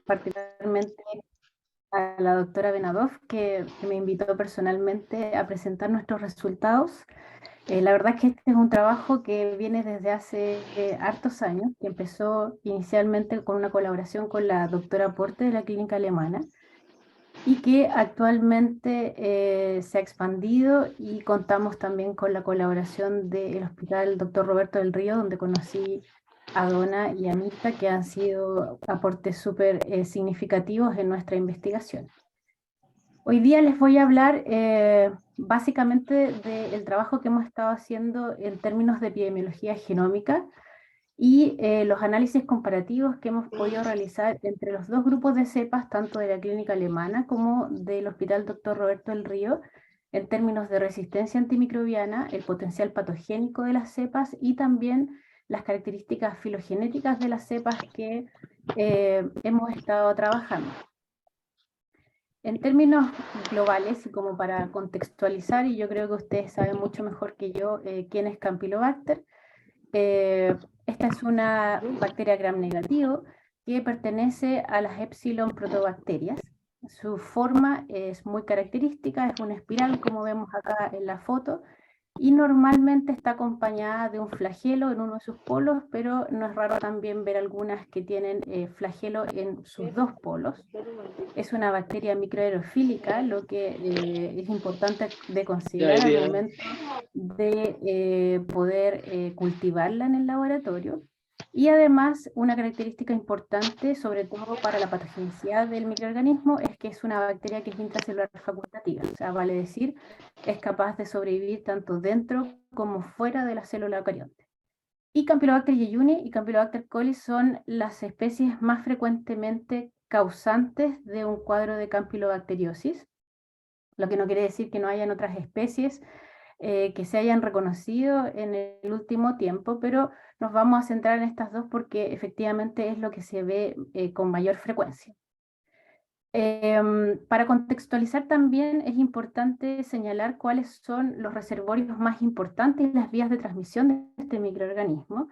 particularmente a la doctora Benadov, que me invitó personalmente a presentar nuestros resultados. La verdad es que este es un trabajo que viene desde hace hartos años, que empezó inicialmente con una colaboración con la doctora Porte de la clínica alemana y que actualmente se ha expandido, y contamos también con la colaboración del Hospital Dr. Roberto del Río, donde conocí a Donna y a Mirta, que han sido aportes súper significativos en nuestra investigación. Hoy día les voy a hablar básicamente del trabajo que hemos estado haciendo en términos de epidemiología genómica y los análisis comparativos que hemos podido realizar entre los dos grupos de cepas, tanto de la clínica alemana como del Hospital Dr. Roberto del Río, en términos de resistencia antimicrobiana, el potencial patogénico de las cepas y también las características filogenéticas de las cepas que hemos estado trabajando. En términos globales y como para contextualizar, y yo creo que ustedes saben mucho mejor que yo quién es Campylobacter, esta es una bacteria gram negativo que pertenece a las Epsilon protobacterias. Su forma es muy característica, es una espiral como vemos acá en la foto, y normalmente está acompañada de un flagelo en uno de sus polos, pero no es raro también ver algunas que tienen flagelo en sus dos polos. Es una bacteria microaerofílica, lo que es importante de considerar al momento de poder cultivarla en el laboratorio. Y además, una característica importante, sobre todo para la patogenicidad del microorganismo, es que es una bacteria que es intracelular facultativa. O sea, vale decir, es capaz de sobrevivir tanto dentro como fuera de la célula eucarionte. Y Campylobacter jejuni y Campylobacter coli son las especies más frecuentemente causantes de un cuadro de campylobacteriosis, lo que no quiere decir que no hayan otras especies que se hayan reconocido en el último tiempo, pero nos vamos a centrar en estas dos porque efectivamente es lo que se ve con mayor frecuencia. Para contextualizar también es importante señalar cuáles son los reservorios más importantes y las vías de transmisión de este microorganismo.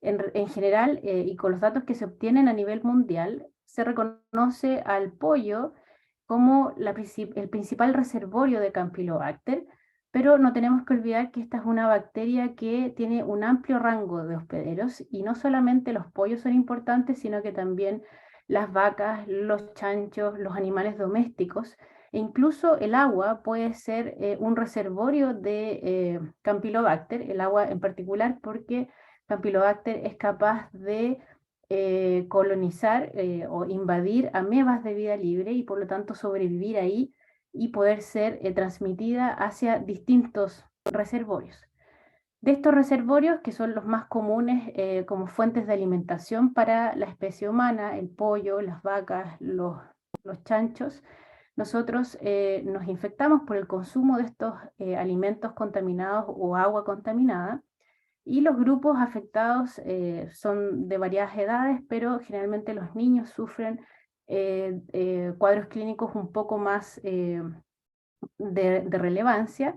En general, y con los datos que se obtienen a nivel mundial, se reconoce al pollo como el principal reservorio de Campylobacter, pero no tenemos que olvidar que esta es una bacteria que tiene un amplio rango de hospederos, y no solamente los pollos son importantes, sino que también las vacas, los chanchos, los animales domésticos, e incluso el agua puede ser un reservorio de Campylobacter, el agua en particular, porque Campylobacter es capaz de colonizar o invadir amebas de vida libre y por lo tanto sobrevivir ahí y poder ser transmitida hacia distintos reservorios. De estos reservorios, que son los más comunes como fuentes de alimentación para la especie humana, el pollo, las vacas, los chanchos, nosotros nos infectamos por el consumo de estos alimentos contaminados o agua contaminada. Y los grupos afectados son de variadas edades, pero generalmente los niños sufren cuadros clínicos un poco más de relevancia.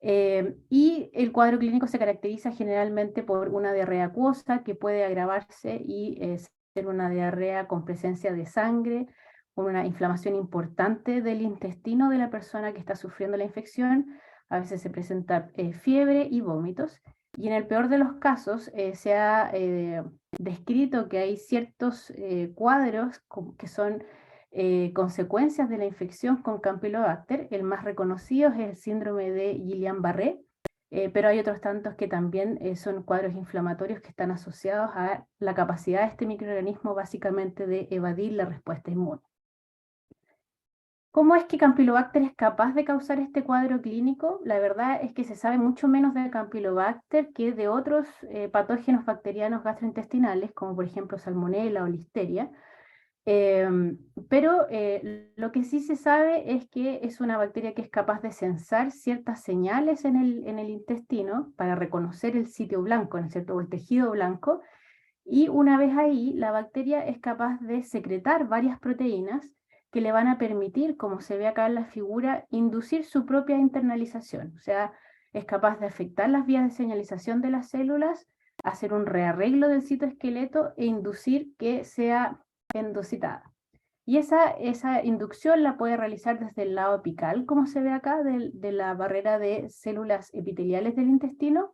Y el cuadro clínico se caracteriza generalmente por una diarrea acuosa que puede agravarse y ser una diarrea con presencia de sangre, con una inflamación importante del intestino de la persona que está sufriendo la infección. A veces se presenta fiebre y vómitos. Y en el peor de los casos se ha descrito que hay ciertos cuadros que son consecuencias de la infección con Campylobacter. El más reconocido es el síndrome de Guillain-Barré, pero hay otros tantos que también son cuadros inflamatorios que están asociados a la capacidad de este microorganismo básicamente de evadir la respuesta inmune. ¿Cómo es que Campylobacter es capaz de causar este cuadro clínico? La verdad es que se sabe mucho menos de Campylobacter que de otros patógenos bacterianos gastrointestinales, como por ejemplo Salmonella o Listeria. Pero lo que sí se sabe es que es una bacteria que es capaz de sensar ciertas señales en el intestino para reconocer el sitio blanco, ¿no es cierto?, o el tejido blanco, y una vez ahí la bacteria es capaz de secretar varias proteínas que le van a permitir, como se ve acá en la figura, inducir su propia internalización. O sea, es capaz de afectar las vías de señalización de las células, hacer un rearreglo del citoesqueleto e inducir que sea endocitada. Y esa inducción la puede realizar desde el lado apical, como se ve acá, de la barrera de células epiteliales del intestino,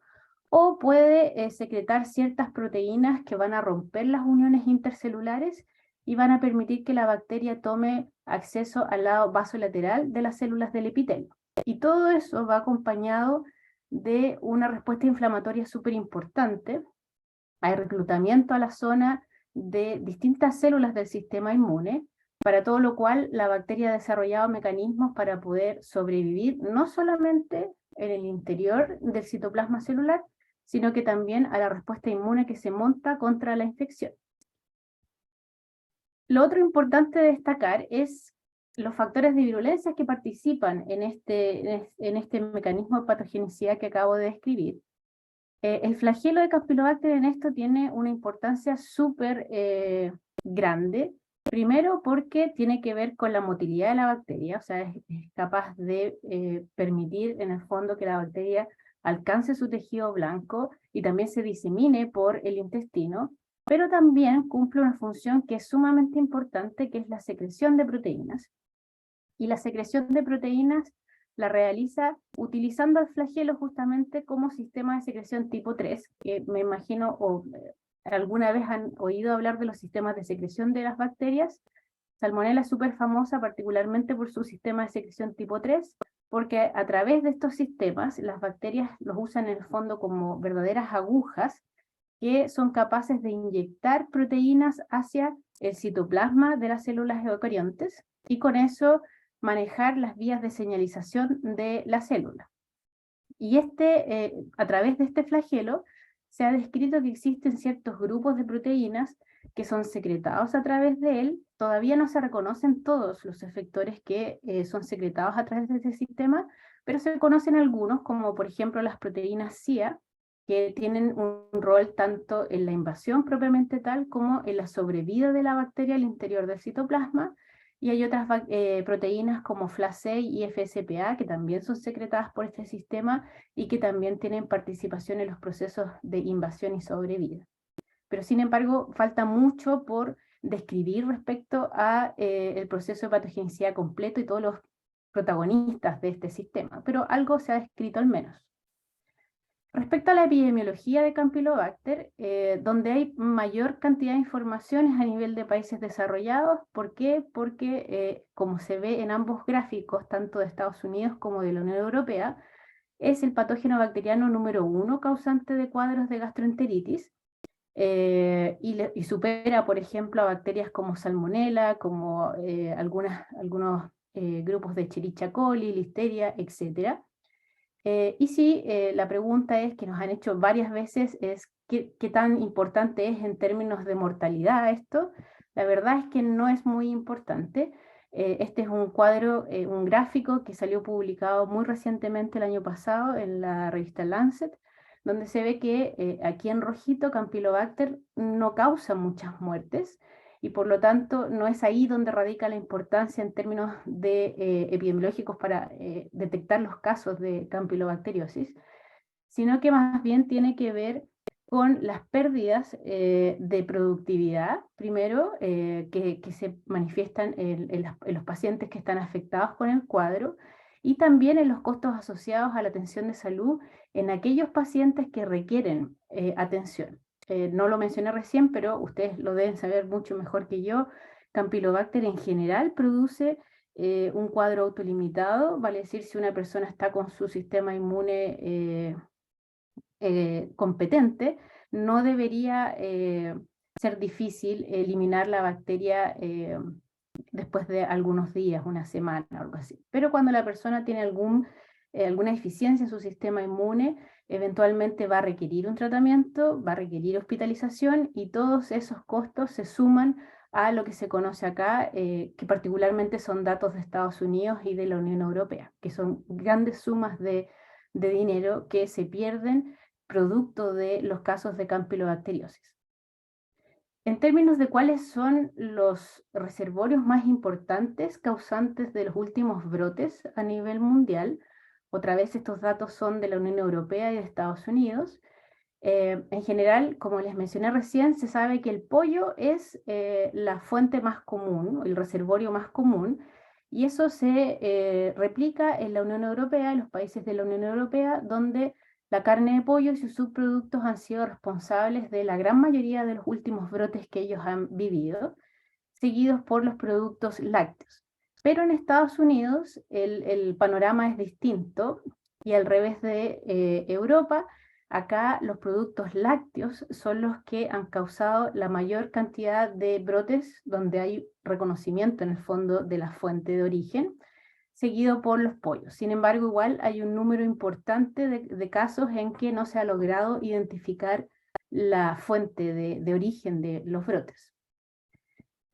o puede secretar ciertas proteínas que van a romper las uniones intercelulares y van a permitir que la bacteria tome acceso al lado vasolateral de las células del epitelio. Y todo eso va acompañado de una respuesta inflamatoria súper importante. Hay reclutamiento a la zona de distintas células del sistema inmune, para todo lo cual la bacteria ha desarrollado mecanismos para poder sobrevivir no solamente en el interior del citoplasma celular, sino que también a la respuesta inmune que se monta contra la infección. Lo otro importante de destacar es los factores de virulencia que participan en este mecanismo de patogenicidad que acabo de describir. El flagelo de Campylobacter en esto tiene una importancia súper grande. Primero porque tiene que ver con la motilidad de la bacteria, o sea, es capaz de permitir en el fondo que la bacteria alcance su tejido blanco y también se disemine por el intestino, pero también cumple una función que es sumamente importante, que es la secreción de proteínas. Y la secreción de proteínas la realiza utilizando el flagelo justamente como sistema de secreción tipo 3, que me imagino o alguna vez han oído hablar de los sistemas de secreción de las bacterias. Salmonella es súper famosa particularmente por su sistema de secreción tipo 3, porque a través de estos sistemas las bacterias los usan en el fondo como verdaderas agujas que son capaces de inyectar proteínas hacia el citoplasma de las células eucariontes y con eso manejar las vías de señalización de la célula. Y a través de este flagelo se ha descrito que existen ciertos grupos de proteínas que son secretados a través de él. Todavía no se reconocen todos los efectores que son secretados a través de este sistema, pero se conocen algunos, como por ejemplo las proteínas CIA, que tienen un rol tanto en la invasión propiamente tal como en la sobrevida de la bacteria al interior del citoplasma, y hay otras proteínas como FLAC6 y FSPA que también son secretadas por este sistema y que también tienen participación en los procesos de invasión y sobrevida. Pero sin embargo, falta mucho por describir respecto a el proceso de patogenicidad completo y todos los protagonistas de este sistema, pero algo se ha descrito al menos. Respecto a la epidemiología de Campylobacter, donde hay mayor cantidad de informaciones a nivel de países desarrollados. ¿Por qué? Porque, como se ve en ambos gráficos, tanto de Estados Unidos como de la Unión Europea, es el patógeno bacteriano número 1 causante de cuadros de gastroenteritis, y supera, por ejemplo, a bacterias como Salmonella, como algunos grupos de Escherichia coli, Listeria, etc. Y sí, la pregunta es que nos han hecho varias veces es ¿qué tan importante es en términos de mortalidad esto? La verdad es que no es muy importante. Este es un cuadro, un gráfico que salió publicado muy recientemente el año pasado en la revista Lancet, donde se ve que aquí en rojito Campylobacter no causa muchas muertes, y por lo tanto no es ahí donde radica la importancia en términos de, epidemiológicos para detectar los casos de campylobacteriosis, sino que más bien tiene que ver con las pérdidas de productividad, primero, que se manifiestan en los pacientes que están afectados con el cuadro, y también en los costos asociados a la atención de salud en aquellos pacientes que requieren atención. No lo mencioné recién, pero ustedes lo deben saber mucho mejor que yo. Campylobacter en general produce un cuadro autolimitado, vale decir, si una persona está con su sistema inmune competente, no debería ser difícil eliminar la bacteria después de algunos días, una semana o algo así. Pero cuando la persona tiene alguna deficiencia en su sistema inmune, eventualmente va a requerir un tratamiento, va a requerir hospitalización, y todos esos costos se suman a lo que se conoce acá, que particularmente son datos de Estados Unidos y de la Unión Europea, que son grandes sumas de dinero que se pierden producto de los casos de campylobacteriosis. En términos de cuáles son los reservorios más importantes causantes de los últimos brotes a nivel mundial, otra vez estos datos son de la Unión Europea y de Estados Unidos. En general, como les mencioné recién, se sabe que el pollo es la fuente más común, el reservorio más común, y eso se replica en la Unión Europea, en los países de la Unión Europea, donde la carne de pollo y sus subproductos han sido responsables de la gran mayoría de los últimos brotes que ellos han vivido, seguidos por los productos lácteos. Pero en Estados Unidos el panorama es distinto y al revés de Europa, acá los productos lácteos son los que han causado la mayor cantidad de brotes donde hay reconocimiento en el fondo de la fuente de origen, seguido por los pollos. Sin embargo, igual hay un número importante de casos en que no se ha logrado identificar la fuente de origen de los brotes.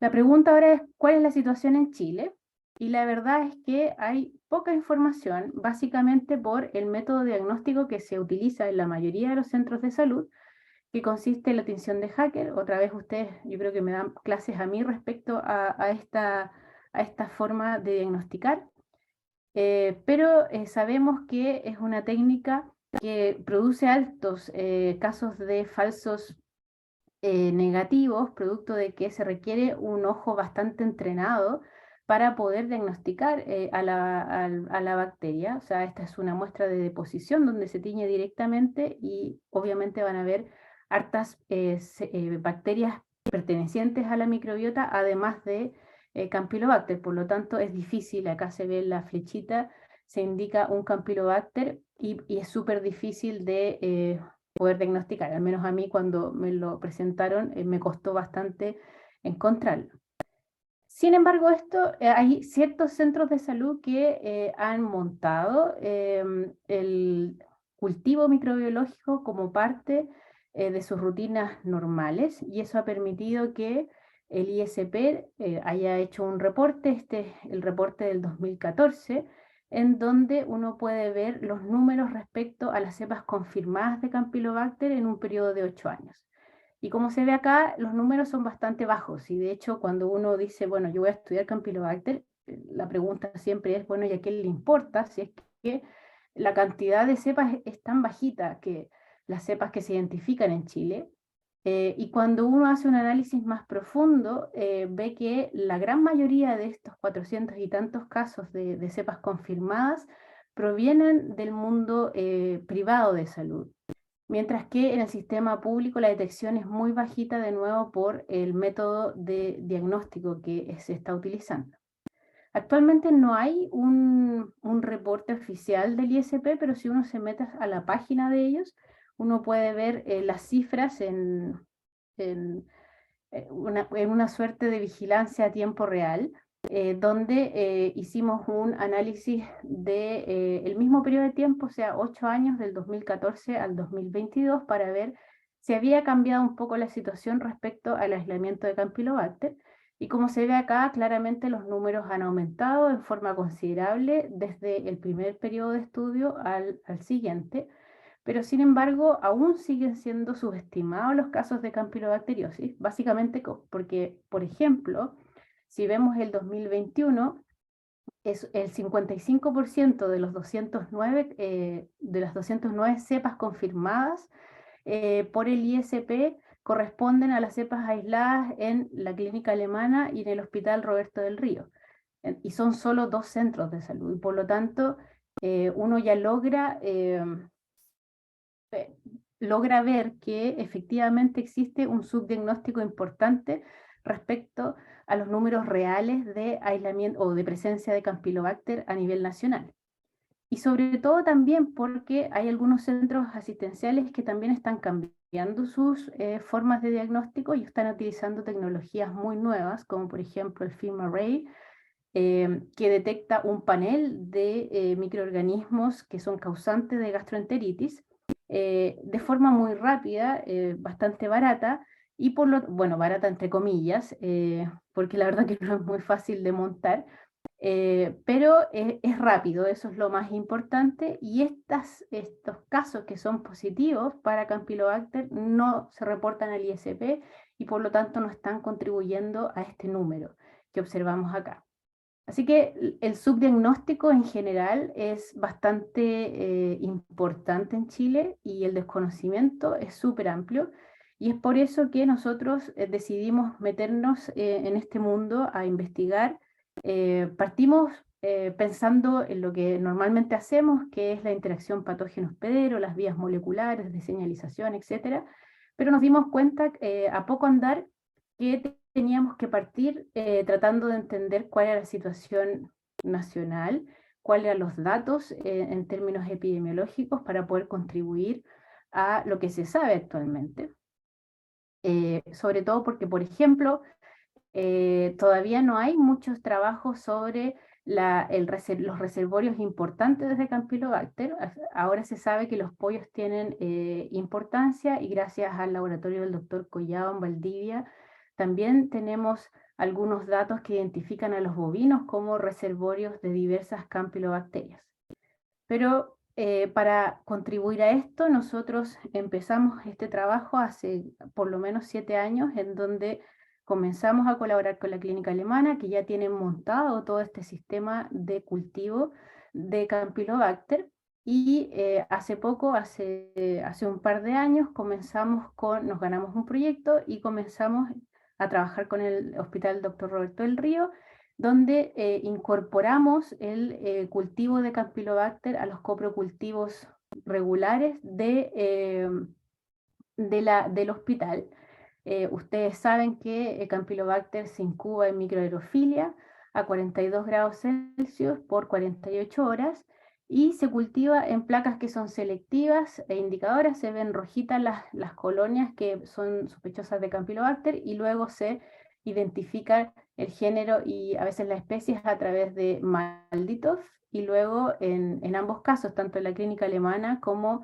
La pregunta ahora es, ¿cuál es la situación en Chile? Y la verdad es que hay poca información, básicamente por el método diagnóstico que se utiliza en la mayoría de los centros de salud, que consiste en la tinción de Hacker. Otra vez ustedes, yo creo que me dan clases a mí respecto a esta forma de diagnosticar, pero sabemos que es una técnica que produce altos casos de falsos negativos, producto de que se requiere un ojo bastante entrenado para poder diagnosticar a la bacteria. O sea, esta es una muestra de deposición donde se tiñe directamente y obviamente van a ver hartas bacterias pertenecientes a la microbiota, además de Campylobacter. Por lo tanto, es difícil, acá se ve la flechita, se indica un Campylobacter y es súper difícil de poder diagnosticar. Al menos a mí cuando me lo presentaron me costó bastante encontrarlo. Sin embargo, hay ciertos centros de salud que han montado el cultivo microbiológico como parte de sus rutinas normales y eso ha permitido que el ISP haya hecho un reporte, el reporte del 2014, en donde uno puede ver los números respecto a las cepas confirmadas de Campylobacter en un periodo de 8 años. Y como se ve acá, los números son bastante bajos y de hecho cuando uno dice, bueno, yo voy a estudiar Campylobacter, la pregunta siempre es, bueno, ¿y a qué le importa si es que la cantidad de cepas es tan bajita que las cepas que se identifican en Chile? Y cuando uno hace un análisis más profundo, ve que la gran mayoría de estos 400 y tantos casos de cepas confirmadas provienen del mundo privado de salud. Mientras que en el sistema público la detección es muy bajita de nuevo por el método de diagnóstico que se está utilizando. Actualmente no hay un reporte oficial del ISP, pero si uno se mete a la página de ellos, uno puede ver las cifras en en una suerte de vigilancia a tiempo real, donde hicimos un análisis de el mismo periodo de tiempo, o sea, 8 años del 2014 al 2022, para ver si había cambiado un poco la situación respecto al aislamiento de Campylobacter. Y como se ve acá, claramente los números han aumentado en forma considerable desde el primer periodo de estudio al siguiente, pero sin embargo aún siguen siendo subestimados los casos de campylobacteriosis, básicamente porque, por ejemplo, si vemos el 2021, es el 55% de los 209, de las 209 cepas confirmadas por el ISP corresponden a las cepas aisladas en la clínica alemana y en el Hospital Roberto del Río. Y son solo 2 centros de salud, y por lo tanto uno ya logra ver que efectivamente existe un subdiagnóstico importante respecto a los números reales de aislamiento o de presencia de Campylobacter a nivel nacional. Y sobre todo también porque hay algunos centros asistenciales que también están cambiando sus formas de diagnóstico y están utilizando tecnologías muy nuevas, como por ejemplo el FilmArray, que detecta un panel de microorganismos que son causantes de gastroenteritis de forma muy rápida, bastante barata, y bueno, barata entre comillas, porque la verdad que no es muy fácil de montar, pero es rápido, eso es lo más importante, y estos casos que son positivos para Campylobacter no se reportan al ISP y por lo tanto no están contribuyendo a este número que observamos acá. Así que el subdiagnóstico en general es bastante importante en Chile y el desconocimiento es súper amplio. Y es por eso que nosotros decidimos meternos en este mundo a investigar. Partimos pensando en lo que normalmente hacemos, que es la interacción patógeno-hospedero, las vías moleculares de señalización, etcétera. Pero nos dimos cuenta a poco andar que teníamos que partir tratando de entender cuál era la situación nacional, cuáles eran los datos en términos epidemiológicos para poder contribuir a lo que se sabe actualmente. Sobre todo porque, por ejemplo, todavía no hay muchos trabajos sobre los reservorios importantes de Campylobacter. Ahora se sabe que los pollos tienen importancia y gracias al laboratorio del doctor Collado en Valdivia, también tenemos algunos datos que identifican a los bovinos como reservorios de diversas campylobacterias. Pero para contribuir a esto, nosotros empezamos este trabajo hace por lo menos 7 años, en donde comenzamos a colaborar con la clínica alemana, que ya tienen montado todo este sistema de cultivo de Campylobacter. Y hace poco, hace un par de años, nos ganamos un proyecto y comenzamos a trabajar con el Hospital Dr. Roberto del Río, donde incorporamos el cultivo de Campylobacter a los coprocultivos regulares del hospital. Ustedes saben que Campylobacter se incuba en microaerofilia a 42 grados Celsius por 48 horas y se cultiva en placas que son selectivas e indicadoras. Se ven rojitas las colonias que son sospechosas de Campylobacter y luego se identifica el género y a veces las especies a través de malditos, y luego en ambos casos, tanto en la clínica alemana como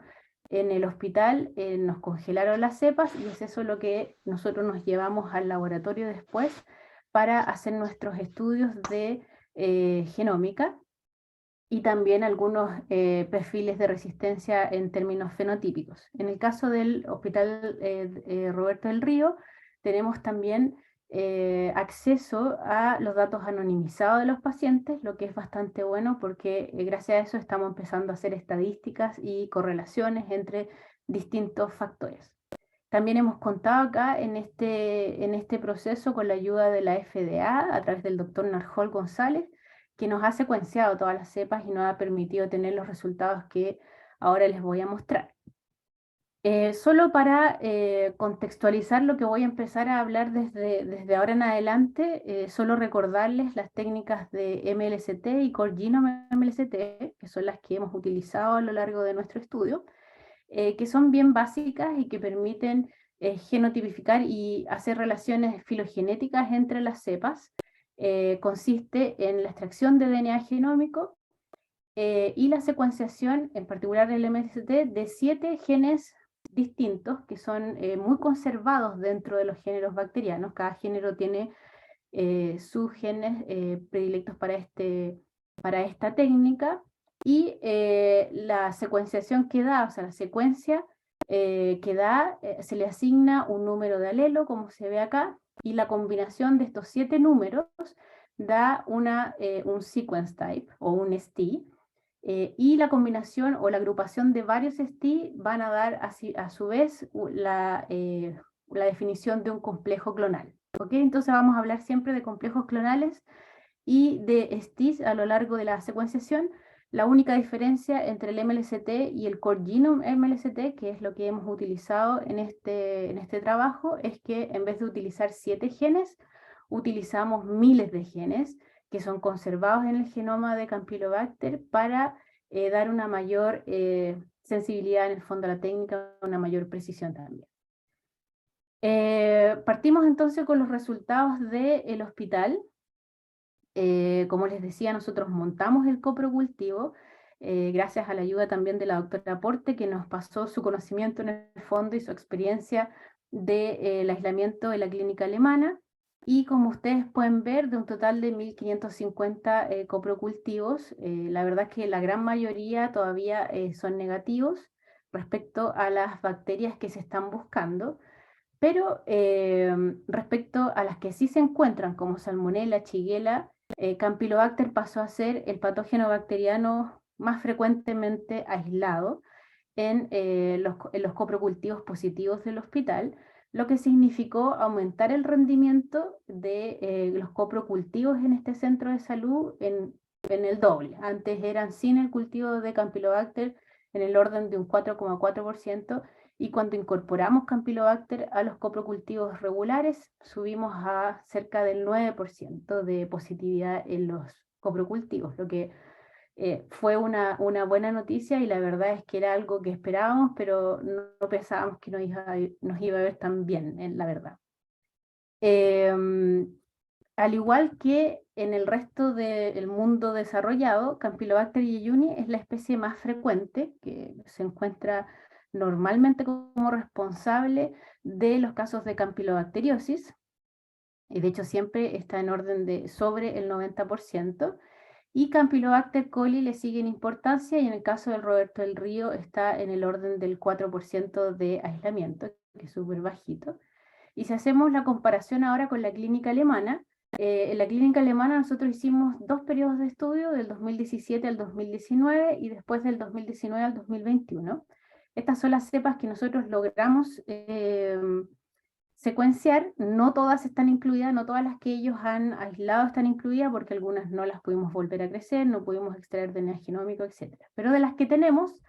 en el hospital, nos congelaron las cepas y es eso lo que nosotros nos llevamos al laboratorio después para hacer nuestros estudios de genómica y también algunos perfiles de resistencia en términos fenotípicos. En el caso del Hospital Roberto del Río, tenemos también acceso a los datos anonimizados de los pacientes, lo que es bastante bueno porque gracias a eso estamos empezando a hacer estadísticas y correlaciones entre distintos factores. También hemos contado acá en este proceso con la ayuda de la FDA a través del doctor Narjol González, que nos ha secuenciado todas las cepas y nos ha permitido tener los resultados que ahora les voy a mostrar. Solo para contextualizar lo que voy a empezar a hablar desde ahora en adelante, solo recordarles las técnicas de MLCT y Core Genome MLCT, que son las que hemos utilizado a lo largo de nuestro estudio, que son bien básicas y que permiten genotipificar y hacer relaciones filogenéticas entre las cepas. Consiste en la extracción de DNA genómico y la secuenciación, en particular del MST, de 7 genes distintos que son muy conservados dentro de los géneros bacterianos. Cada género tiene sus genes predilectos para esta técnica, y la secuenciación que da, o sea, la secuencia que da, se le asigna un número de alelo, como se ve acá, y la combinación de estos 7 números da un sequence type o un ST, y la combinación o la agrupación de varios ST van a dar a su vez la definición de un complejo clonal. ¿Okay? Entonces vamos a hablar siempre de complejos clonales y de STs a lo largo de la secuenciación. La única diferencia entre el MLCT y el Core Genome MLCT, que es lo que hemos utilizado en este trabajo, es que en vez de utilizar 7 genes, utilizamos miles de genes que son conservados en el genoma de Campylobacter para dar una mayor sensibilidad en el fondo a la técnica, una mayor precisión también. Partimos entonces con los resultados del hospital. Como les decía, nosotros montamos el coprocultivo gracias a la ayuda también de la doctora Porte, que nos pasó su conocimiento en el fondo y su experiencia del aislamiento de la clínica alemana. Y como ustedes pueden ver, de un total de 1.550 coprocultivos, la verdad es que la gran mayoría todavía son negativos respecto a las bacterias que se están buscando. Pero respecto a las que sí se encuentran, como Salmonella, Shigella, Campylobacter pasó a ser el patógeno bacteriano más frecuentemente aislado en los coprocultivos positivos del hospital, lo que significó aumentar el rendimiento de los coprocultivos en este centro de salud en el doble. Antes eran sin el cultivo de Campylobacter en el orden de un 4,4%, y cuando incorporamos Campylobacter a los coprocultivos regulares, subimos a cerca del 9% de positividad en los coprocultivos, lo que fue una buena noticia, y la verdad es que era algo que esperábamos, pero no pensábamos que nos iba a ver tan bien, la verdad. Al igual que en el resto del mundo desarrollado, Campylobacter jejuni es la especie más frecuente, que se encuentra normalmente como responsable de los casos de campylobacteriosis, y de hecho siempre está en orden de sobre el 90%, y Campylobacter coli le sigue en importancia, y en el caso del Roberto del Río está en el orden del 4% de aislamiento, que es súper bajito. Y si hacemos la comparación ahora con la clínica alemana, en la clínica alemana nosotros hicimos 2 periodos de estudio, del 2017 al 2019 y después del 2019 al 2021. Estas son las cepas que nosotros logramos secuenciar. No todas están incluidas, no todas las que ellos han aislado están incluidas, porque algunas no las pudimos volver a crecer, no pudimos extraer DNA genómico, etc. Pero de las que tenemos,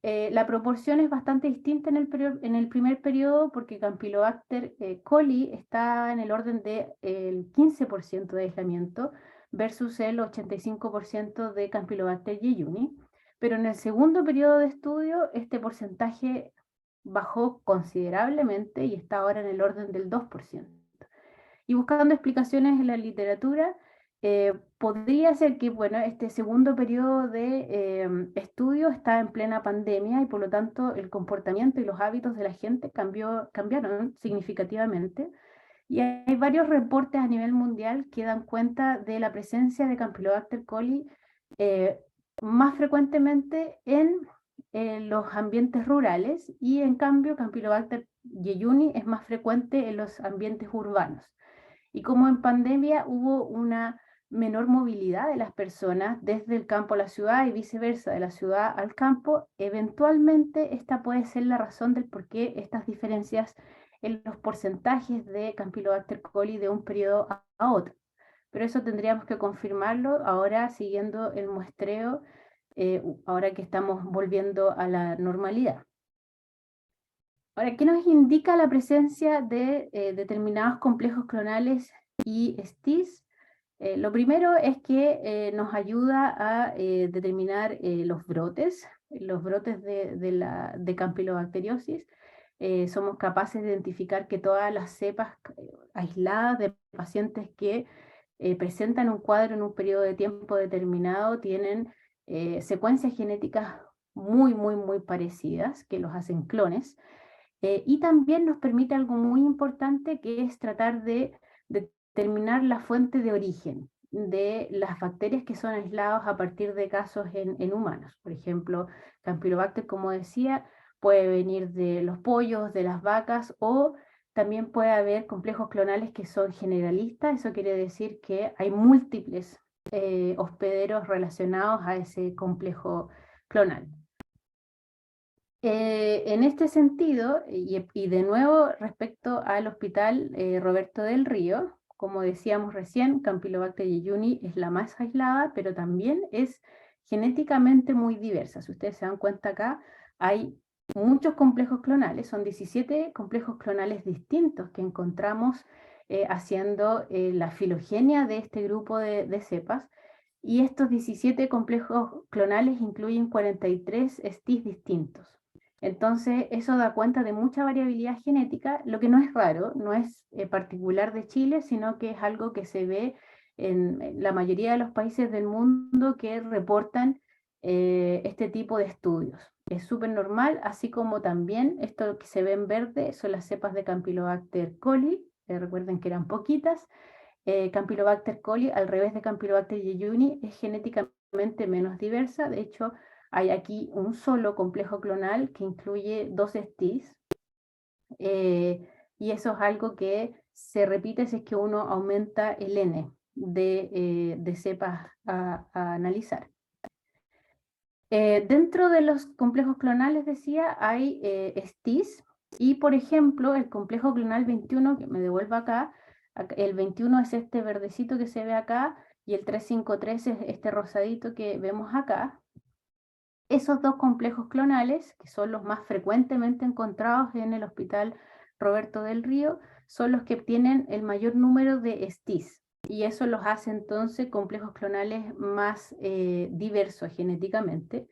la proporción es bastante distinta en el primer periodo, porque Campylobacter coli está en el orden del 15% de aislamiento versus el 85% de Campylobacter jejuni. Pero en el segundo periodo de estudio este porcentaje bajó considerablemente y está ahora en el orden del 2%. Y buscando explicaciones en la literatura, podría ser que, bueno, este segundo periodo de estudio está en plena pandemia, y por lo tanto el comportamiento y los hábitos de la gente cambiaron significativamente. Y hay varios reportes a nivel mundial que dan cuenta de la presencia de Campylobacter coli eh, más frecuentemente en los ambientes rurales, y en cambio Campylobacter jejuni es más frecuente en los ambientes urbanos. Y como en pandemia hubo una menor movilidad de las personas desde el campo a la ciudad y viceversa, de la ciudad al campo, eventualmente esta puede ser la razón del por qué estas diferencias en los porcentajes de Campylobacter coli de un periodo a otro. Pero eso tendríamos que confirmarlo ahora siguiendo el muestreo, ahora que estamos volviendo a la normalidad. Ahora, ¿qué nos indica la presencia de determinados complejos clonales y STIS? Lo primero es que nos ayuda a determinar los brotes de campylobacteriosis. Somos capaces de identificar que todas las cepas aisladas de pacientes que presentan un cuadro en un periodo de tiempo determinado tienen secuencias genéticas muy parecidas, que los hacen clones. Y también nos permite algo muy importante, que es tratar de determinar la fuente de origen de las bacterias que son aisladas a partir de casos en humanos. Por ejemplo, Campylobacter, como decía, puede venir de los pollos, de las vacas, o también puede haber complejos clonales que son generalistas. Eso quiere decir que hay múltiples hospederos relacionados a ese complejo clonal. En este sentido, y de nuevo respecto al Hospital Roberto del Río, como decíamos recién, Campylobacter jejuni es la más aislada, pero también es genéticamente muy diversa. Si ustedes se dan cuenta acá, hay muchos complejos clonales, son 17 complejos clonales distintos que encontramos haciendo la filogenia de este grupo de cepas, y estos 17 complejos clonales incluyen 43 STIs distintos. Entonces, eso da cuenta de mucha variabilidad genética, lo que no es raro, no es particular de Chile, sino que es algo que se ve en la mayoría de los países del mundo que reportan este tipo de estudios. Es súper normal, así como también esto que se ve en verde son las cepas de Campylobacter coli, recuerden que eran poquitas. Campylobacter coli, al revés de Campylobacter jejuni, es genéticamente menos diversa. De hecho, hay aquí un solo complejo clonal que incluye 2 STIs. y eso es algo que se repite si es que uno aumenta el N de cepas a analizar. Dentro de los complejos clonales, decía, hay STIs, y por ejemplo, el complejo clonal 21, que me devuelvo acá, el 21 es este verdecito que se ve acá, y el 353 es este rosadito que vemos acá. Esos dos complejos clonales, que son los más frecuentemente encontrados en el Hospital Roberto del Río, son los que tienen el mayor número de STIs, y eso los hace entonces complejos clonales más diversos genéticamente.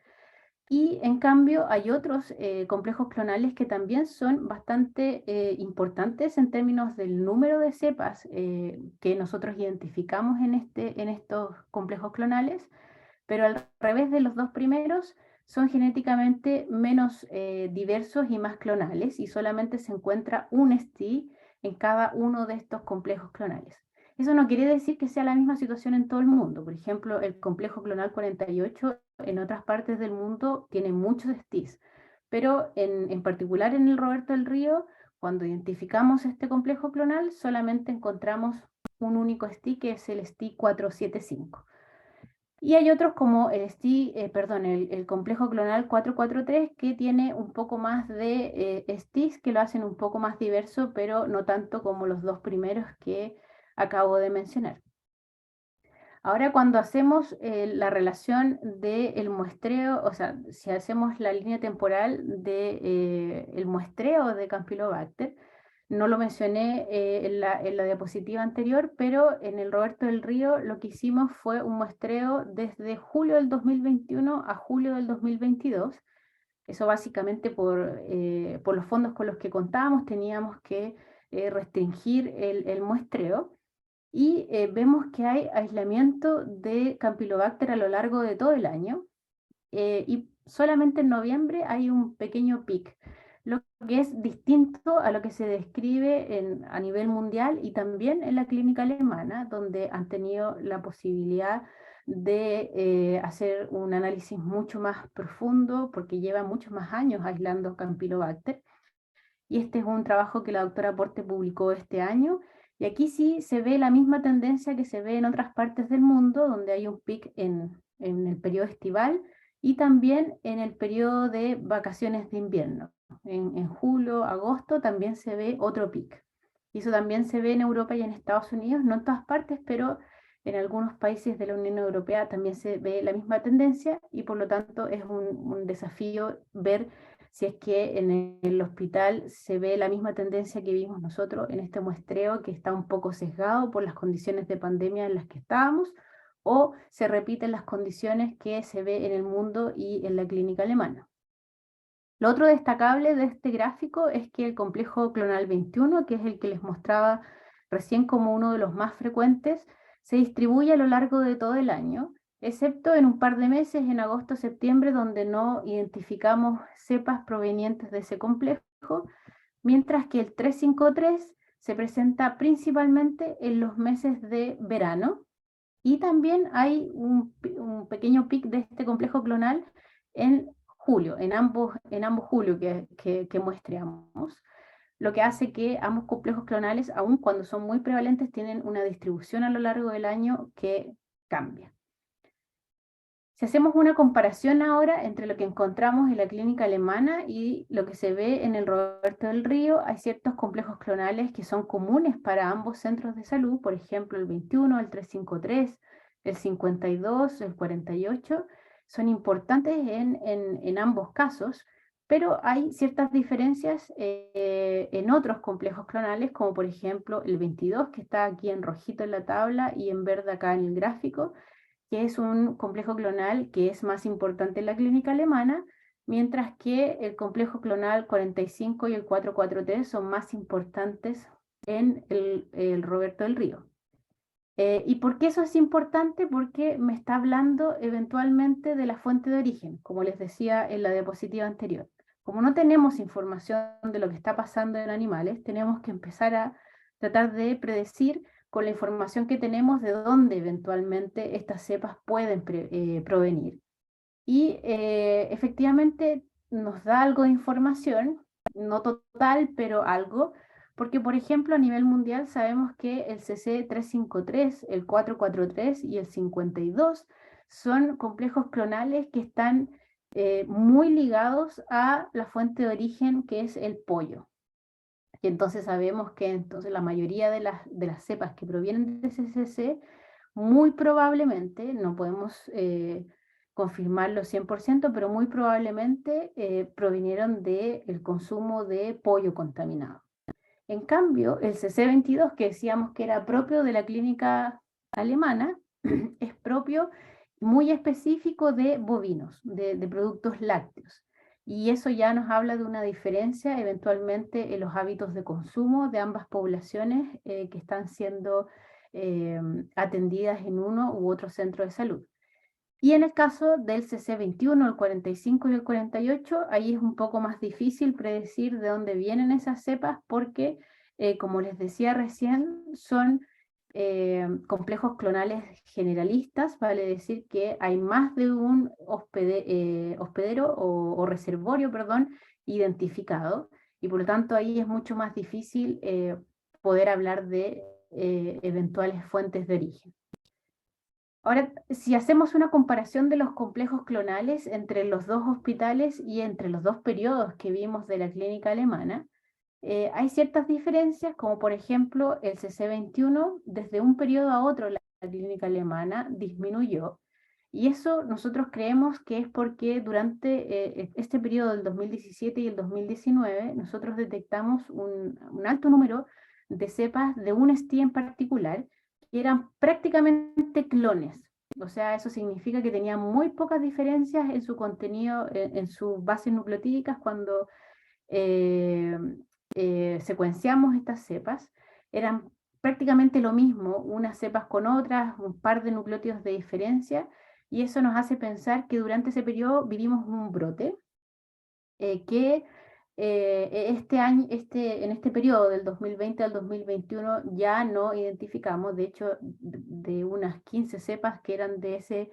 Y en cambio hay otros complejos clonales que también son bastante importantes en términos del número de cepas que nosotros identificamos en estos complejos clonales, pero al revés de los dos primeros, son genéticamente menos diversos y más clonales, y solamente se encuentra un STI en cada uno de estos complejos clonales. Eso no quiere decir que sea la misma situación en todo el mundo. Por ejemplo, el complejo clonal 48 en otras partes del mundo tiene muchos STIs, pero en particular en el Roberto del Río, cuando identificamos este complejo clonal, solamente encontramos un único STI, que es el STI 475. Y hay otros como el complejo clonal 443, que tiene un poco más de STIs que lo hacen un poco más diverso, pero no tanto como los dos primeros que acabo de mencionar. Ahora, cuando hacemos la relación del muestreo, o sea, si hacemos la línea temporal del muestreo de Campylobacter, no lo mencioné en la diapositiva anterior, pero en el Roberto del Río lo que hicimos fue un muestreo desde julio del 2021 a julio del 2022. Eso básicamente por los fondos con los que contábamos, teníamos que restringir el muestreo. Y vemos que hay aislamiento de Campylobacter a lo largo de todo el año, y solamente en noviembre hay un pequeño pic, lo que es distinto a lo que se describe a nivel mundial y también en la clínica alemana, donde han tenido la posibilidad de hacer un análisis mucho más profundo, porque lleva muchos más años aislando Campylobacter. Y este es un trabajo que la doctora Porte publicó este año, y aquí sí se ve la misma tendencia que se ve en otras partes del mundo, donde hay un pic en el periodo estival y también en el periodo de vacaciones de invierno. En julio, agosto también se ve otro pic. Y eso también se ve en Europa y en Estados Unidos, no en todas partes, pero en algunos países de la Unión Europea también se ve la misma tendencia, y por lo tanto es un desafío ver si es que en el hospital se ve la misma tendencia que vimos nosotros en este muestreo, que está un poco sesgado por las condiciones de pandemia en las que estábamos, o se repiten las condiciones que se ve en el mundo y en la clínica alemana. Lo otro destacable de este gráfico es que el complejo clonal 21, que es el que les mostraba recién como uno de los más frecuentes, se distribuye a lo largo de todo el año, excepto en un par de meses, en agosto-septiembre, donde no identificamos cepas provenientes de ese complejo, mientras que el 353 se presenta principalmente en los meses de verano, y también hay un pequeño pic de este complejo clonal en julio, en ambos julio que muestreamos, lo que hace que ambos complejos clonales, aun cuando son muy prevalentes, tienen una distribución a lo largo del año que cambia. Si hacemos una comparación ahora entre lo que encontramos en la clínica alemana y lo que se ve en el Roberto del Río, hay ciertos complejos clonales que son comunes para ambos centros de salud, por ejemplo el 21, el 353, el 52, el 48, son importantes en ambos casos, pero hay ciertas diferencias en otros complejos clonales, como por ejemplo el 22, que está aquí en rojito en la tabla y en verde acá en el gráfico, que es un complejo clonal que es más importante en la clínica alemana, mientras que el complejo clonal 45 y el 443 son más importantes en el Roberto del Río. ¿Y por qué eso es importante? Porque me está hablando eventualmente de la fuente de origen, como les decía en la diapositiva anterior. Como no tenemos información de lo que está pasando en animales, tenemos que empezar a tratar de predecir con la información que tenemos de dónde eventualmente estas cepas pueden provenir. Y efectivamente nos da algo de información, no total, pero algo, Porque, por ejemplo, a nivel mundial sabemos que el CC353, el 443 y el 52 son complejos clonales que están muy ligados a la fuente de origen que es el pollo. Y entonces sabemos que entonces la mayoría de las cepas que provienen de CCC, muy probablemente, no podemos confirmarlo 100%, pero muy probablemente provinieron del consumo de pollo contaminado. En cambio, el CC22, que decíamos que era propio de la clínica alemana, es propio muy específico de bovinos, de productos lácteos. Y eso ya nos habla de una diferencia eventualmente en los hábitos de consumo de ambas poblaciones que están siendo atendidas en uno u otro centro de salud. Y en el caso del CC21, el 45 y el 48, ahí es un poco más difícil predecir de dónde vienen esas cepas porque, como les decía recién, son complejos clonales generalistas, vale decir que hay más de un hospedero o reservorio, perdón, identificado, y por lo tanto ahí es mucho más difícil poder hablar de eventuales fuentes de origen. Ahora, si hacemos una comparación de los complejos clonales entre los dos hospitales y entre los dos periodos que vimos de la clínica alemana, hay ciertas diferencias, como por ejemplo el CC21, desde un periodo a otro la clínica alemana disminuyó, y eso nosotros creemos que es porque durante este periodo del 2017 y el 2019 nosotros detectamos un alto número de cepas de un STI en particular, que eran prácticamente clones. O sea, eso significa que tenían muy pocas diferencias en su contenido, en sus bases nucleotídicas cuando eh, secuenciamos estas cepas. Eran prácticamente lo mismo, unas cepas con otras, un par de nucleótidos de diferencia, y eso nos hace pensar que durante ese periodo vivimos un brote que este año, en este periodo del 2020 al 2021 ya no identificamos. De hecho, de unas 15 cepas que eran de ese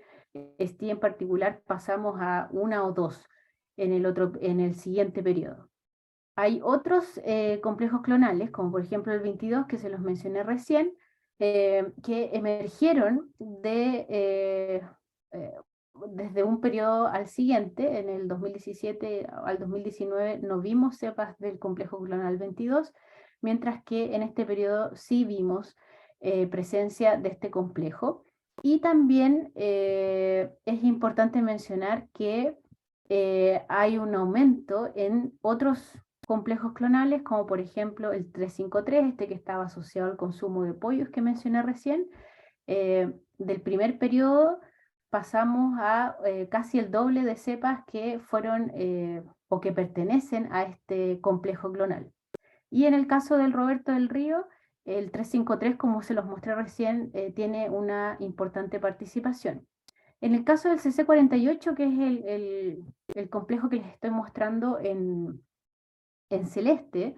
STI en particular, pasamos a una o dos en el siguiente periodo. Hay otros complejos clonales, como por ejemplo el 22, que se los mencioné recién, que emergieron eh, desde un periodo al siguiente. En el 2017 al 2019 no vimos cepas del complejo clonal 22, mientras que en este periodo sí vimos presencia de este complejo. Y también es importante mencionar que hay un aumento en otros complejos clonales, como por ejemplo el 353, este que estaba asociado al consumo de pollos que mencioné recién. Del primer periodo pasamos a casi el doble de cepas que fueron o que pertenecen a este complejo clonal. Y en el caso del Roberto del Río, el 353, como se los mostré recién, tiene una importante participación. En el caso del CC48, que es el complejo que les estoy mostrando en celeste,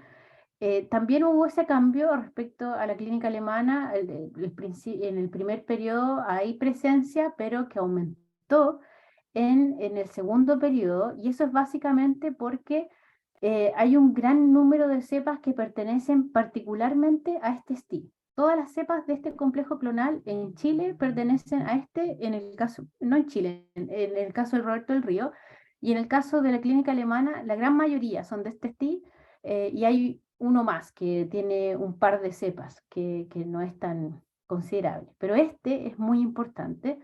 también hubo ese cambio respecto a la clínica alemana. En el primer periodo hay presencia, pero que aumentó en el segundo periodo, y eso es básicamente porque hay un gran número de cepas que pertenecen particularmente a este STI. Todas las cepas de este complejo clonal en Chile pertenecen a este, en el caso, no en Chile, en el caso del Roberto del Río, y en el caso de la clínica alemana, la gran mayoría son de este STI, y hay uno más que tiene un par de cepas que no es tan considerable, pero este es muy importante.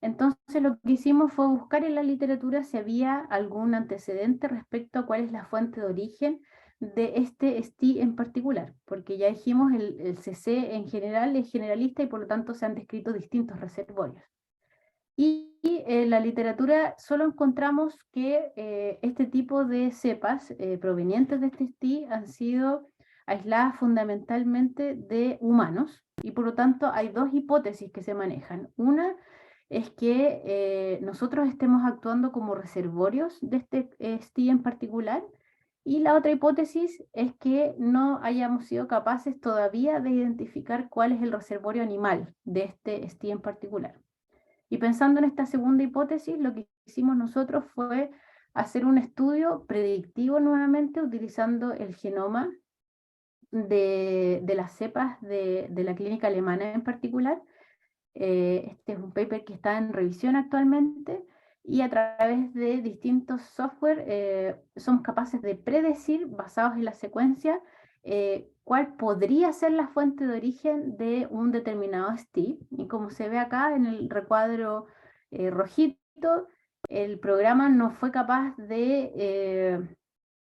Entonces lo que hicimos fue buscar en la literatura si había algún antecedente respecto a cuál es la fuente de origen de este STI en particular, porque ya dijimos el CC en general es generalista y por lo tanto se han descrito distintos reservorios. Y en la literatura solo encontramos que este tipo de cepas provenientes de este STI han sido aisladas fundamentalmente de humanos, y por lo tanto hay dos hipótesis que se manejan. Una es que nosotros estemos actuando como reservorios de este STI en particular, y la otra hipótesis es que no hayamos sido capaces todavía de identificar cuál es el reservorio animal de este STI en particular. Y pensando en esta segunda hipótesis, lo que hicimos nosotros fue hacer un estudio predictivo nuevamente utilizando el genoma de las cepas de la clínica alemana en particular. Este es un paper que está en revisión actualmente y a través de distintos software somos capaces de predecir, basados en la secuencia, cuál podría ser la fuente de origen de un determinado STI. Y como se ve acá en el recuadro rojito, el programa no fue capaz de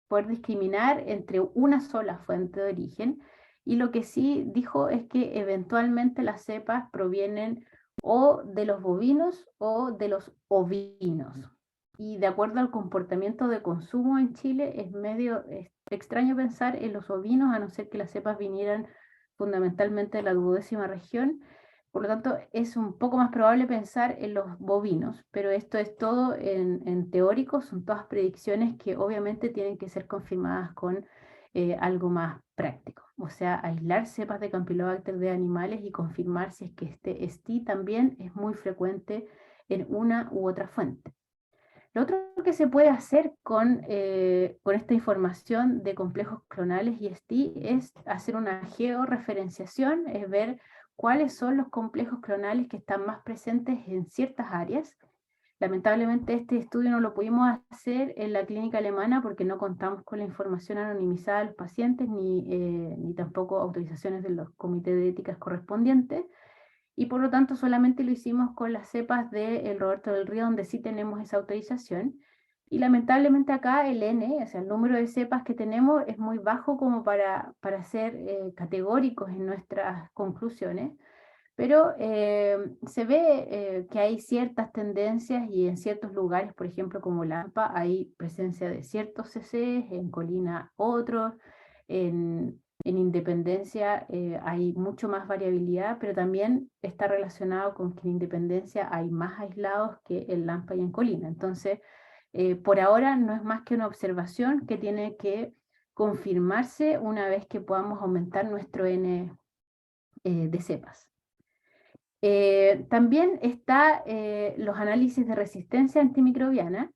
poder discriminar entre una sola fuente de origen, y lo que sí dijo es que eventualmente las cepas provienen o de los bovinos o de los ovinos. Y de acuerdo al comportamiento de consumo en Chile, es medio extraño pensar en los ovinos, a no ser que las cepas vinieran fundamentalmente de la 12ª región. Por lo tanto, es un poco más probable pensar en los bovinos, pero esto es todo en teórico, son todas predicciones que obviamente tienen que ser confirmadas con algo más práctico. O sea, aislar cepas de Campylobacter de animales y confirmar si es que este STI también es muy frecuente en una u otra fuente. Lo otro que se puede hacer con esta información de complejos clonales y STI es hacer una georreferenciación, es ver cuáles son los complejos clonales que están más presentes en ciertas áreas. Lamentablemente este estudio no lo pudimos hacer en la clínica alemana porque no contamos con la información anonimizada de los pacientes ni tampoco autorizaciones de los comités de éticas correspondientes, y por lo tanto solamente lo hicimos con las cepas del Roberto del Río, donde sí tenemos esa autorización. Y lamentablemente acá el N, o sea, el número de cepas que tenemos es muy bajo como para ser categóricos en nuestras conclusiones, pero se ve que hay ciertas tendencias y en ciertos lugares, por ejemplo como Lampa, hay presencia de ciertos CCs, en Colina otros, en Independencia hay mucho más variabilidad, pero también está relacionado con que en Independencia hay más aislados que en Lampa y en Colina. Entonces, por ahora no es más que una observación que tiene que confirmarse una vez que podamos aumentar nuestro N de cepas. También está los análisis de resistencia antimicrobiana,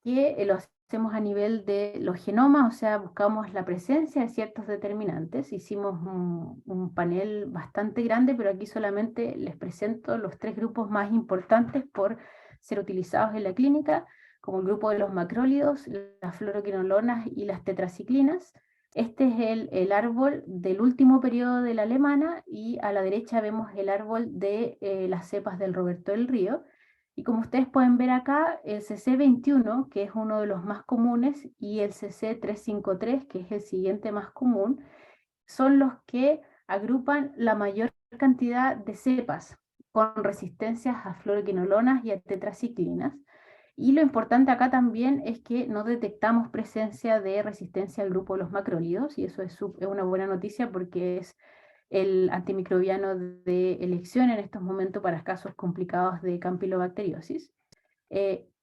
que lo hacemos a nivel de los genomas, o sea, buscamos la presencia de ciertos determinantes. Hicimos un panel bastante grande, pero aquí solamente les presento los 3 grupos más importantes por ser utilizados en la clínica, como el grupo de los macrólidos, las fluoroquinolonas y las tetraciclinas. Este es el árbol del último periodo de la alemana, y a la derecha vemos el árbol de las cepas del Roberto del Río. Y como ustedes pueden ver acá, el CC21, que es uno de los más comunes, y el CC353, que es el siguiente más común, son los que agrupan la mayor cantidad de cepas con resistencias a fluoroquinolonas y a tetraciclinas. Y lo importante acá también es que no detectamos presencia de resistencia al grupo de los macrólidos, y eso es una buena noticia porque es el antimicrobiano de elección en estos momentos para casos complicados de campylobacteriosis.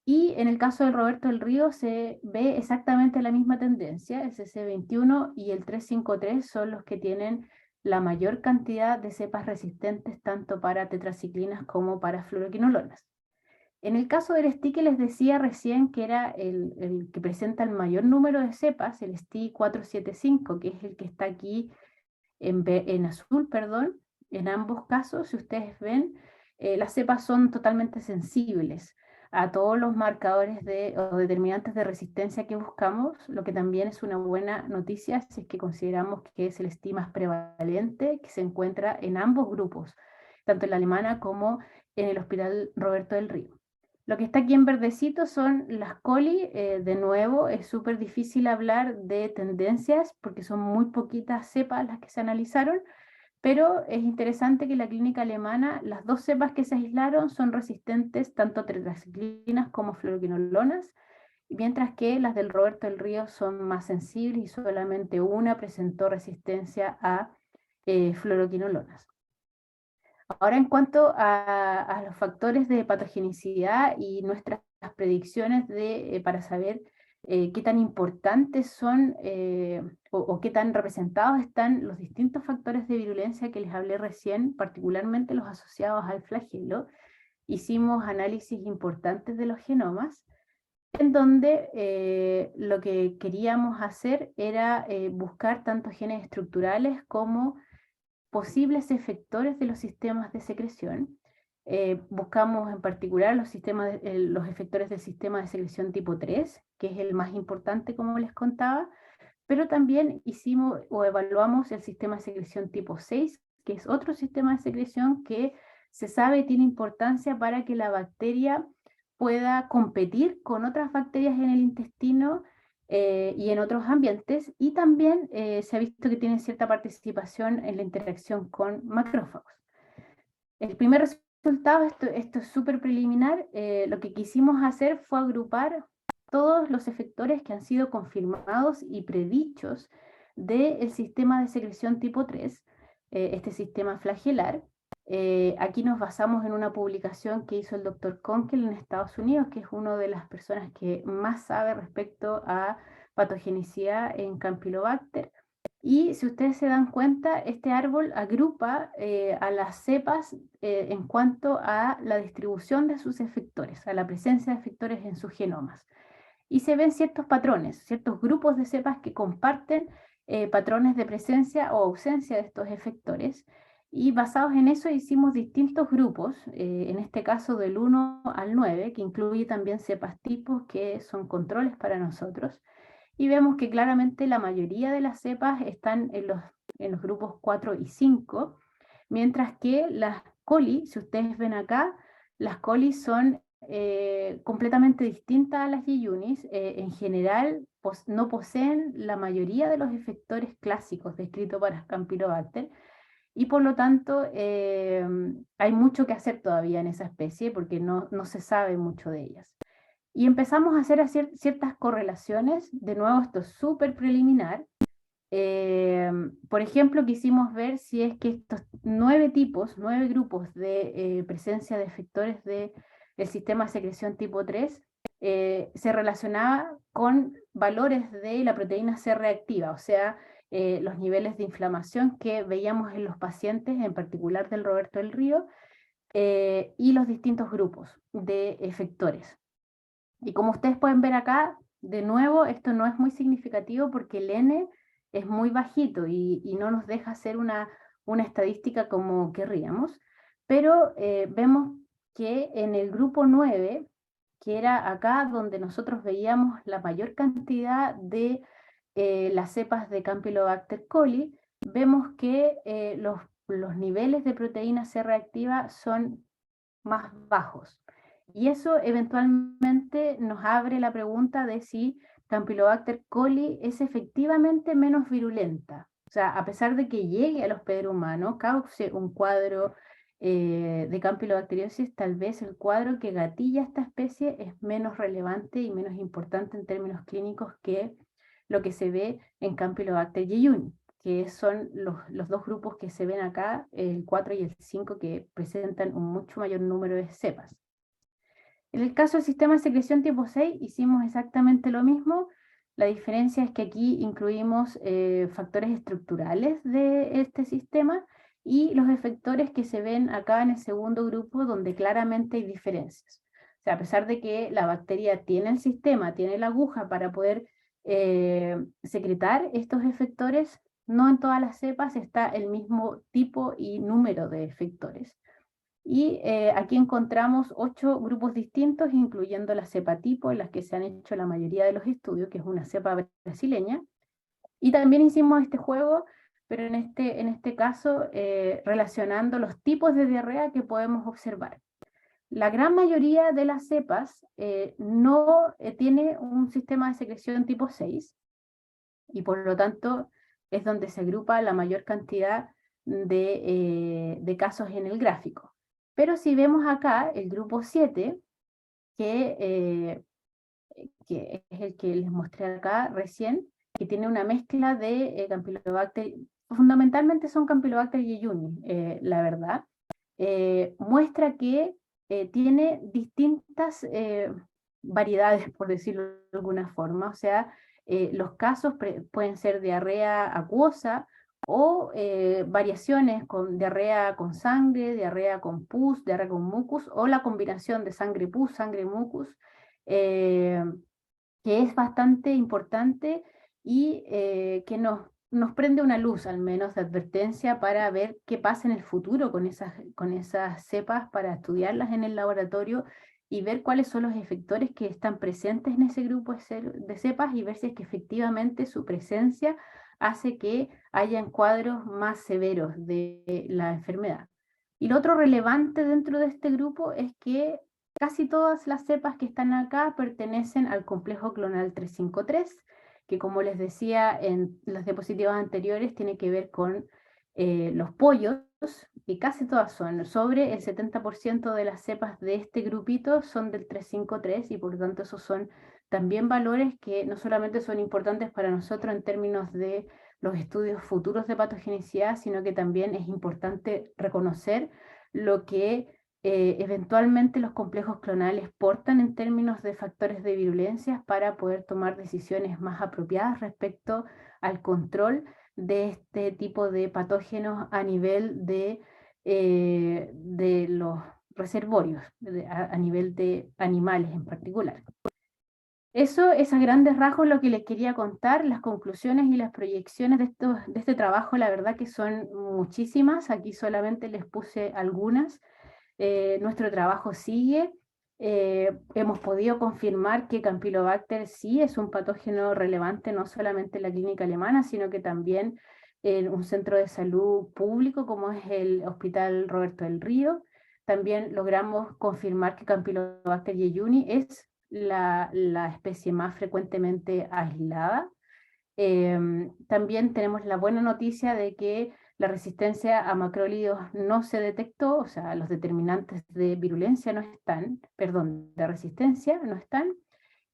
Y en el caso del Roberto del Río se ve exactamente la misma tendencia. El CC21 y el 353 son los que tienen la mayor cantidad de cepas resistentes tanto para tetraciclinas como para fluoroquinolonas. En el caso del STI que les decía recién, que era el que presenta el mayor número de cepas, el STI 475, que es el que está aquí en azul, perdón, en ambos casos, si ustedes ven, las cepas son totalmente sensibles a todos los marcadores o determinantes de resistencia que buscamos, lo que también es una buena noticia si es que consideramos que es el STI más prevalente que se encuentra en ambos grupos, tanto en la alemana como en el Hospital Roberto del Río. Lo que está aquí en verdecito son las coli. De nuevo, es súper difícil hablar de tendencias porque son muy poquitas cepas las que se analizaron, pero es interesante que en la clínica alemana las 2 cepas que se aislaron son resistentes tanto a tetraciclinas como fluoroquinolonas, mientras que las del Roberto del Río son más sensibles y solamente una presentó resistencia a fluoroquinolonas. Ahora, en cuanto a los factores de patogenicidad y nuestras predicciones para saber qué tan importantes son o qué tan representados están los distintos factores de virulencia que les hablé recién, particularmente los asociados al flagelo, hicimos análisis importantes de los genomas. en donde lo que queríamos hacer era buscar tanto genes estructurales como posibles efectores de los sistemas de secreción. Buscamos en particular los efectores del sistema de secreción tipo 3, que es el más importante, como les contaba, pero también hicimos o evaluamos el sistema de secreción tipo 6, que es otro sistema de secreción que se sabe tiene importancia para que la bacteria pueda competir con otras bacterias en el intestino y en otros ambientes, y también se ha visto que tiene cierta participación en la interacción con macrófagos. El primer resultado, esto es súper preliminar, lo que quisimos hacer fue agrupar todos los efectores que han sido confirmados y predichos del sistema de secreción tipo 3, este sistema flagelar. Aquí nos basamos en una publicación que hizo el doctor Konkel en Estados Unidos, que es una de las personas que más sabe respecto a patogenicidad en Campylobacter. Y si ustedes se dan cuenta, este árbol agrupa a las cepas en cuanto a la distribución de sus efectores, a la presencia de efectores en sus genomas. Y se ven ciertos patrones, ciertos grupos de cepas que comparten patrones de presencia o ausencia de estos efectores. Y basados en eso hicimos distintos grupos, en este caso del 1 al 9, que incluye también cepas tipos que son controles para nosotros. Y vemos que claramente la mayoría de las cepas están en los grupos 4 y 5, mientras que las coli, si ustedes ven acá, las coli son completamente distintas a las G-Unis. En general, no poseen la mayoría de los efectores clásicos descritos para Campylobacter, y por lo tanto hay mucho que hacer todavía en esa especie porque no se sabe mucho de ellas. Y empezamos a hacer ciertas correlaciones. De nuevo, esto es súper preliminar. Por ejemplo, quisimos ver si es que estos 9 grupos de presencia de efectores del sistema de secreción tipo 3 se relacionaba con valores de la proteína C reactiva, o sea, los niveles de inflamación que veíamos en los pacientes, en particular del Roberto del Río, y los distintos grupos de efectores. Y como ustedes pueden ver acá, de nuevo, esto no es muy significativo porque el N es muy bajito y no nos deja hacer una estadística como querríamos, pero vemos que en el grupo 9, que era acá donde nosotros veíamos la mayor cantidad de las cepas de Campylobacter coli, vemos que los niveles de proteína C reactiva son más bajos. Y eso eventualmente nos abre la pregunta de si Campylobacter coli es efectivamente menos virulenta. O sea, a pesar de que llegue al hospedero humano, cause un cuadro de campylobacteriosis, tal vez el cuadro que gatilla esta especie es menos relevante y menos importante en términos clínicos que lo que se ve en Campylobacter jejuni, que son los dos grupos que se ven acá, el 4 y el 5, que presentan un mucho mayor número de cepas. En el caso del sistema de secreción tipo 6 hicimos exactamente lo mismo. La diferencia es que aquí incluimos factores estructurales de este sistema y los efectores que se ven acá en el segundo grupo, donde claramente hay diferencias. O sea, a pesar de que la bacteria tiene el sistema, tiene la aguja para poder secretar estos efectores, no en todas las cepas está el mismo tipo y número de efectores. Y aquí encontramos 8 grupos distintos, incluyendo la cepa tipo, en las que se han hecho la mayoría de los estudios, que es una cepa brasileña. Y también hicimos este juego, pero en este caso relacionando los tipos de diarrea que podemos observar. La gran mayoría de las cepas no tiene un sistema de secreción tipo 6, y por lo tanto es donde se agrupa la mayor cantidad de casos en el gráfico. Pero si vemos acá el grupo 7, que es el que les mostré acá recién, que tiene una mezcla de Campylobacter, fundamentalmente son Campylobacter jejuni, la verdad, muestra que tiene distintas variedades, por decirlo de alguna forma. O sea, los casos pueden ser diarrea acuosa o variaciones con diarrea con sangre, diarrea con pus, diarrea con mucus, o la combinación de sangre pus, sangre mucus. eh, que es bastante importante y que nos prende una luz al menos de advertencia para ver qué pasa en el futuro con esas cepas, para estudiarlas en el laboratorio y ver cuáles son los efectores que están presentes en ese grupo de cepas y ver si es que efectivamente su presencia hace que hayan cuadros más severos de la enfermedad. Y lo otro relevante dentro de este grupo es que casi todas las cepas que están acá pertenecen al complejo clonal 353, que como les decía en las diapositivas anteriores, tiene que ver con los pollos, y casi todas son, sobre el 70% de las cepas de este grupito son del 353, y por lo tanto esos son también valores que no solamente son importantes para nosotros en términos de los estudios futuros de patogenicidad, sino que también es importante reconocer lo que eventualmente los complejos clonales portan en términos de factores de virulencia para poder tomar decisiones más apropiadas respecto al control de este tipo de patógenos a nivel de los reservorios, a nivel de animales en particular. Eso es a grandes rasgos lo que les quería contar. Las conclusiones y las proyecciones de este trabajo, la verdad que son muchísimas. Aquí solamente les puse algunas. Nuestro trabajo sigue. Hemos podido confirmar que Campylobacter sí es un patógeno relevante no solamente en la clínica alemana, sino que también en un centro de salud público como es el Hospital Roberto del Río. También logramos confirmar que Campylobacter jejuni es la especie más frecuentemente aislada. También tenemos la buena noticia de que la resistencia a macrólidos no se detectó, o sea, los determinantes de virulencia no están, perdón, de resistencia no están.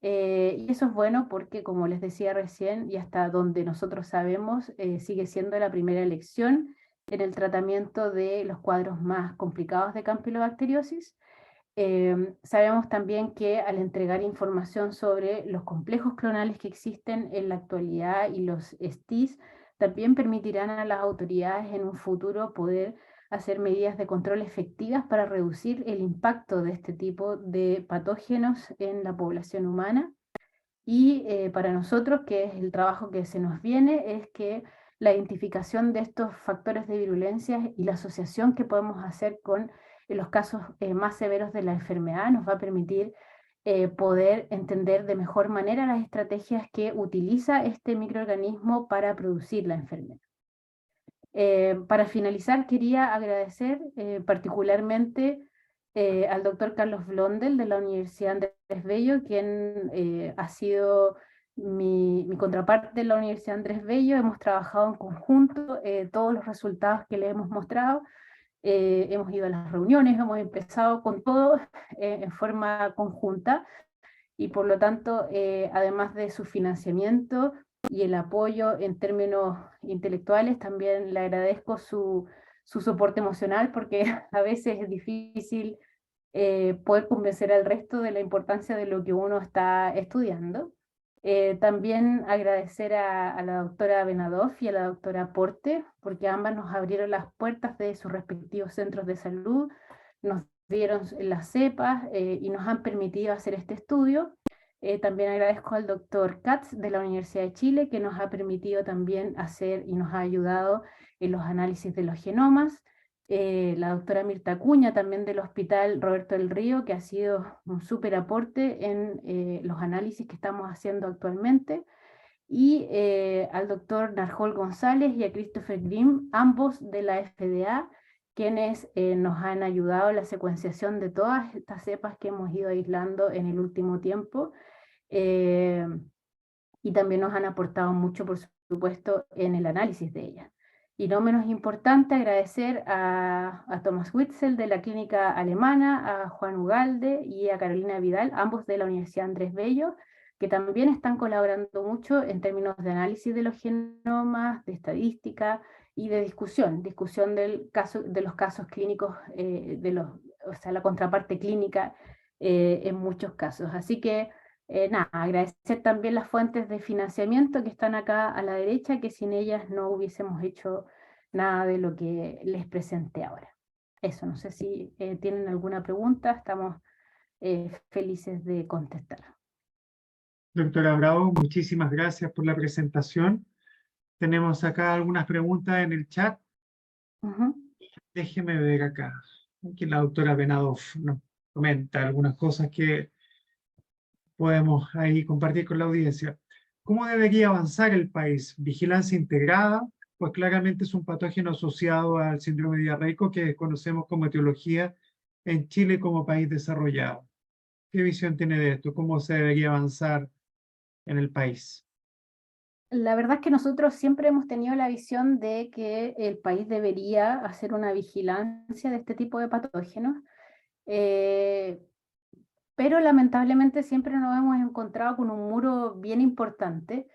Y eso es bueno porque, como les decía recién, y hasta donde nosotros sabemos, sigue siendo la primera elección en el tratamiento de los cuadros más complicados de campylobacteriosis. Sabemos también que al entregar información sobre los complejos clonales que existen en la actualidad y los STIs, también permitirán a las autoridades en un futuro poder hacer medidas de control efectivas para reducir el impacto de este tipo de patógenos en la población humana. Y para nosotros, que es el trabajo que se nos viene, es que la identificación de estos factores de virulencia y la asociación que podemos hacer con los casos más severos de la enfermedad nos va a permitir poder entender de mejor manera las estrategias que utiliza este microorganismo para producir la enfermedad. Para finalizar, quería agradecer particularmente al doctor Carlos Blondel de la Universidad Andrés Bello, quien ha sido mi contraparte en la Universidad Andrés Bello. Hemos trabajado en conjunto, todos los resultados que le hemos mostrado. Hemos ido a las reuniones, hemos empezado con todo en forma conjunta, y por lo tanto, además de su financiamiento y el apoyo en términos intelectuales, también le agradezco su soporte emocional, porque a veces es difícil poder convencer al resto de la importancia de lo que uno está estudiando. También agradecer a la doctora Benadoff y a la doctora Porte, porque ambas nos abrieron las puertas de sus respectivos centros de salud, nos dieron las cepas y nos han permitido hacer este estudio. También agradezco al doctor Katz de la Universidad de Chile, que nos ha permitido también hacer y nos ha ayudado en los análisis de los genomas. La doctora Mirta Acuña, también del Hospital Roberto del Río, que ha sido un súper aporte en los análisis que estamos haciendo actualmente. Y al doctor Narjol González y a Christopher Grimm, ambos de la FDA, quienes nos han ayudado en la secuenciación de todas estas cepas que hemos ido aislando en el último tiempo. Eh, y también nos han aportado mucho, por supuesto, en el análisis de ellas. Y no menos importante, agradecer a Thomas Witzel de la clínica alemana, a Juan Ugalde y a Carolina Vidal, ambos de la Universidad Andrés Bello, que también están colaborando mucho en términos de análisis de los genomas, de estadística y de discusión de los casos clínicos, o sea, la contraparte clínica en muchos casos. Así que nada, agradecer también las fuentes de financiamiento que están acá a la derecha, que sin ellas no hubiésemos hecho nada de lo que les presenté ahora. Eso, no sé si tienen alguna pregunta, estamos felices de contestar. Doctora Bravo, muchísimas gracias por la presentación. Tenemos acá algunas preguntas en el chat. Ujú. Déjeme ver acá. Aquí la doctora Benadoff nos comenta algunas cosas que podemos ahí compartir con la audiencia. ¿Cómo debería avanzar el país? ¿Vigilancia integrada? Pues claramente es un patógeno asociado al síndrome diarreico que conocemos como etiología en Chile como país desarrollado. ¿Qué visión tiene de esto? ¿Cómo se debería avanzar en el país? La verdad es que nosotros siempre hemos tenido la visión de que el país debería hacer una vigilancia de este tipo de patógenos, eh, pero lamentablemente siempre nos hemos encontrado con un muro bien importante,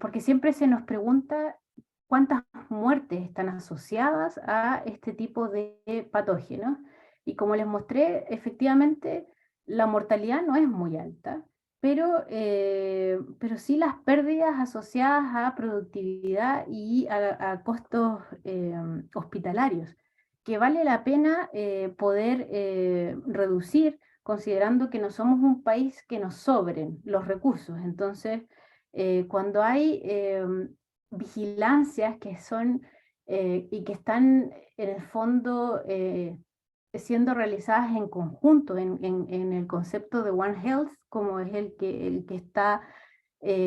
porque siempre se nos pregunta cuántas muertes están asociadas a este tipo de patógenos. Y como les mostré, efectivamente la mortalidad no es muy alta, pero sí las pérdidas asociadas a productividad y a costos hospitalarios, que vale la pena poder reducir considerando que no somos un país que nos sobren los recursos. Entonces, cuando hay vigilancias que son y que están en el fondo siendo realizadas en conjunto en el concepto de One Health, como es el que está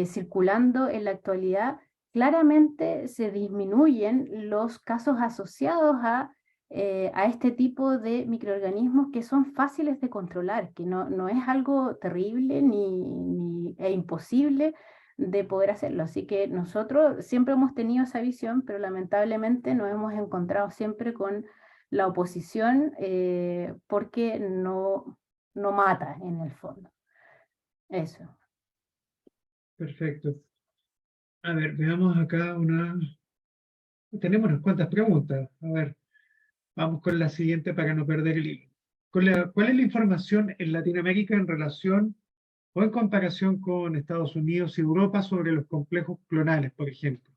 circulando en la actualidad, claramente se disminuyen los casos asociados a este tipo de microorganismos que son fáciles de controlar, que no es algo terrible e imposible de poder hacerlo. Así que nosotros siempre hemos tenido esa visión, pero lamentablemente nos hemos encontrado siempre con la oposición porque no mata en el fondo. Eso. Perfecto. A ver, veamos acá Tenemos unas cuantas preguntas. A ver, vamos con la siguiente para no perder el hilo. ¿Cuál es la información en Latinoamérica en relación o en comparación con Estados Unidos y Europa sobre los complejos clonales, por ejemplo?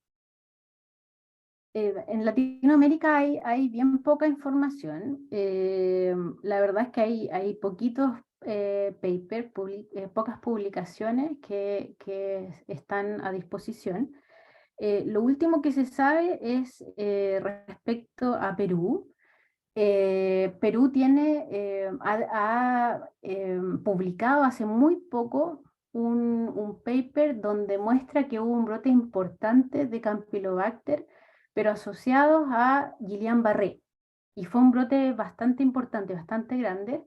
En Latinoamérica hay bien poca información. La verdad es que hay poquitos papers, pocas publicaciones que están a disposición. Lo último que se sabe es respecto a Perú. Perú ha publicado hace muy poco un paper donde muestra que hubo un brote importante de Campylobacter, pero asociados a Guillain-Barré. Y fue un brote bastante importante, bastante grande,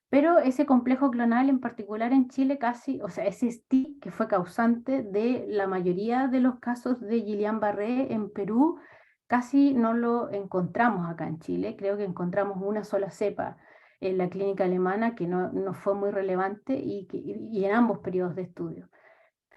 pero ese complejo clonal en particular en Chile casi, o sea, ese STI que fue causante de la mayoría de los casos de Guillain-Barré en Perú, casi no lo encontramos acá en Chile. Creo que encontramos una sola cepa en la clínica alemana que no fue muy relevante y en ambos periodos de estudio.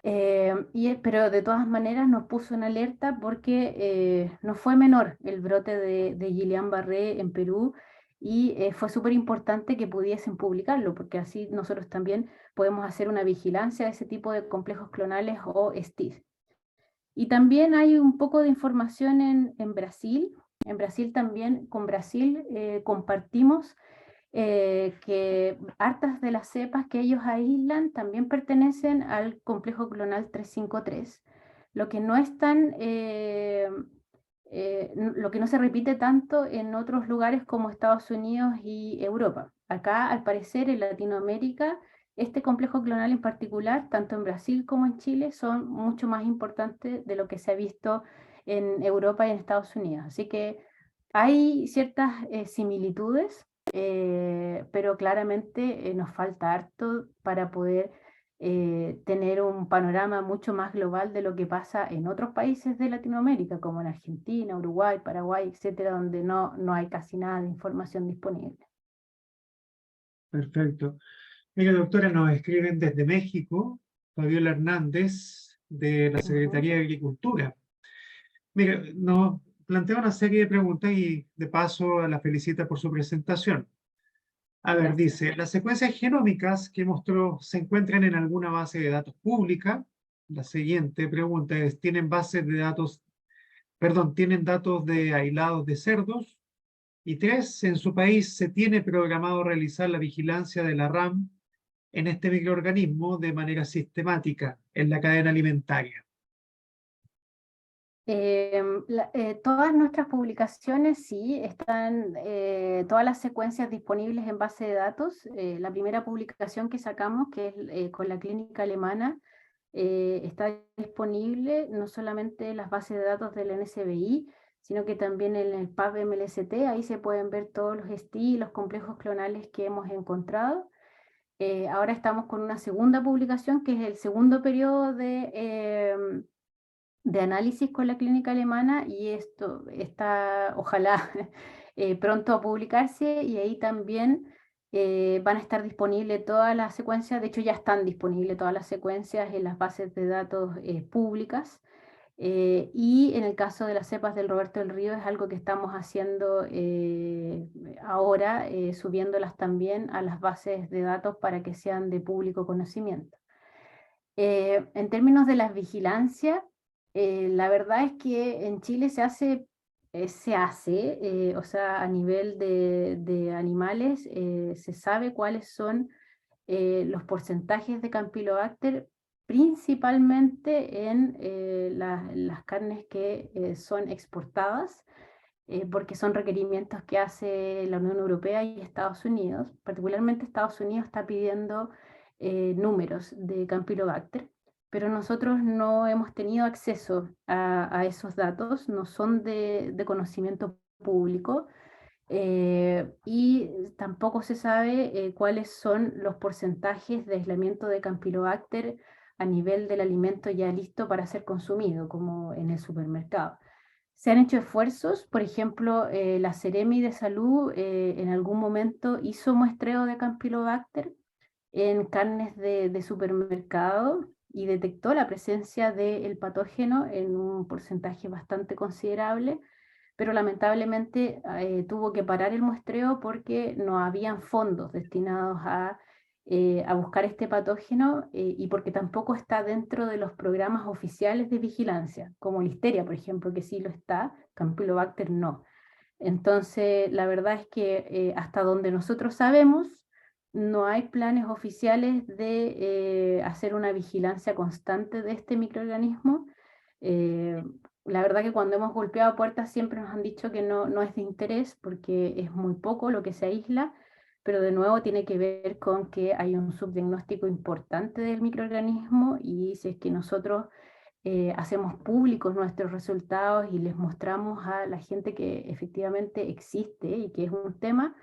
Pero de todas maneras nos puso en alerta porque no fue menor el brote de Guillain-Barré en Perú y fue súper importante que pudiesen publicarlo porque así nosotros también podemos hacer una vigilancia de ese tipo de complejos clonales o STIs. Y también hay un poco de información en Brasil. En Brasil también, con Brasil compartimos que hartas de las cepas que ellos aíslan también pertenecen al complejo clonal 353, lo que no es tan, lo que no se repite tanto en otros lugares como Estados Unidos y Europa. Acá, al parecer, en Latinoamérica, este complejo clonal en particular, tanto en Brasil como en Chile, son mucho más importantes de lo que se ha visto en Europa y en Estados Unidos. Así que hay ciertas similitudes, pero claramente nos falta harto para poder tener un panorama mucho más global de lo que pasa en otros países de Latinoamérica, como en Argentina, Uruguay, Paraguay, etcétera, donde no hay casi nada de información disponible. Perfecto. Mira, doctora, nos escriben desde México, Fabiola Hernández, de la Ujú. Secretaría de Agricultura. Mira, nos plantea una serie de preguntas y de paso la felicita por su presentación. A ver, Gracias. dice, las secuencias genómicas que mostró se encuentran en alguna base de datos pública. La siguiente pregunta es, ¿tienen bases de datos, perdón, tienen datos de aislados de cerdos? Y 3, en su país se tiene programado realizar la vigilancia de la RAM en este microorganismo de manera sistemática en la cadena alimentaria. Todas nuestras publicaciones sí están, todas las secuencias disponibles en base de datos. La primera publicación que sacamos, que es con la clínica alemana, está disponible no solamente en las bases de datos del NSBI, sino que también en el PubMLST. Ahí se pueden ver todos los STI, los complejos clonales que hemos encontrado. Ahora estamos con una segunda publicación, que es el segundo periodo de análisis con la clínica alemana, y esto está, ojalá, pronto a publicarse, y ahí también van a estar disponibles todas las secuencias. De hecho ya están disponibles todas las secuencias en las bases de datos públicas. Y en el caso de las cepas del Roberto del Río es algo que estamos haciendo ahora, subiéndolas también a las bases de datos para que sean de público conocimiento. En términos de las vigilancias, la verdad es que en Chile o sea, a nivel de animales, se sabe cuáles son los porcentajes de Campylobacter, principalmente en las carnes que son exportadas, porque son requerimientos que hace la Unión Europea y Estados Unidos. Particularmente Estados Unidos está pidiendo números de Campylobacter, pero nosotros no hemos tenido acceso a esos datos, no son de conocimiento público. Y tampoco se sabe cuáles son los porcentajes de aislamiento de Campylobacter a nivel del alimento ya listo para ser consumido, como en el supermercado. Se han hecho esfuerzos, por ejemplo, la Seremi de Salud en algún momento hizo muestreo de Campylobacter en carnes de supermercado y detectó la presencia del patógeno en un porcentaje bastante considerable, pero lamentablemente tuvo que parar el muestreo porque no habían fondos destinados a buscar este patógeno, y porque tampoco está dentro de los programas oficiales de vigilancia, como Listeria, por ejemplo, que sí lo está, Campylobacter no. Entonces, la verdad es que hasta donde nosotros sabemos, no hay planes oficiales de hacer una vigilancia constante de este microorganismo. La verdad que cuando hemos golpeado puertas siempre nos han dicho que no es de interés porque es muy poco lo que se aísla, pero de nuevo tiene que ver con que hay un subdiagnóstico importante del microorganismo, y si es que nosotros hacemos públicos nuestros resultados y les mostramos a la gente que efectivamente existe y que es un tema,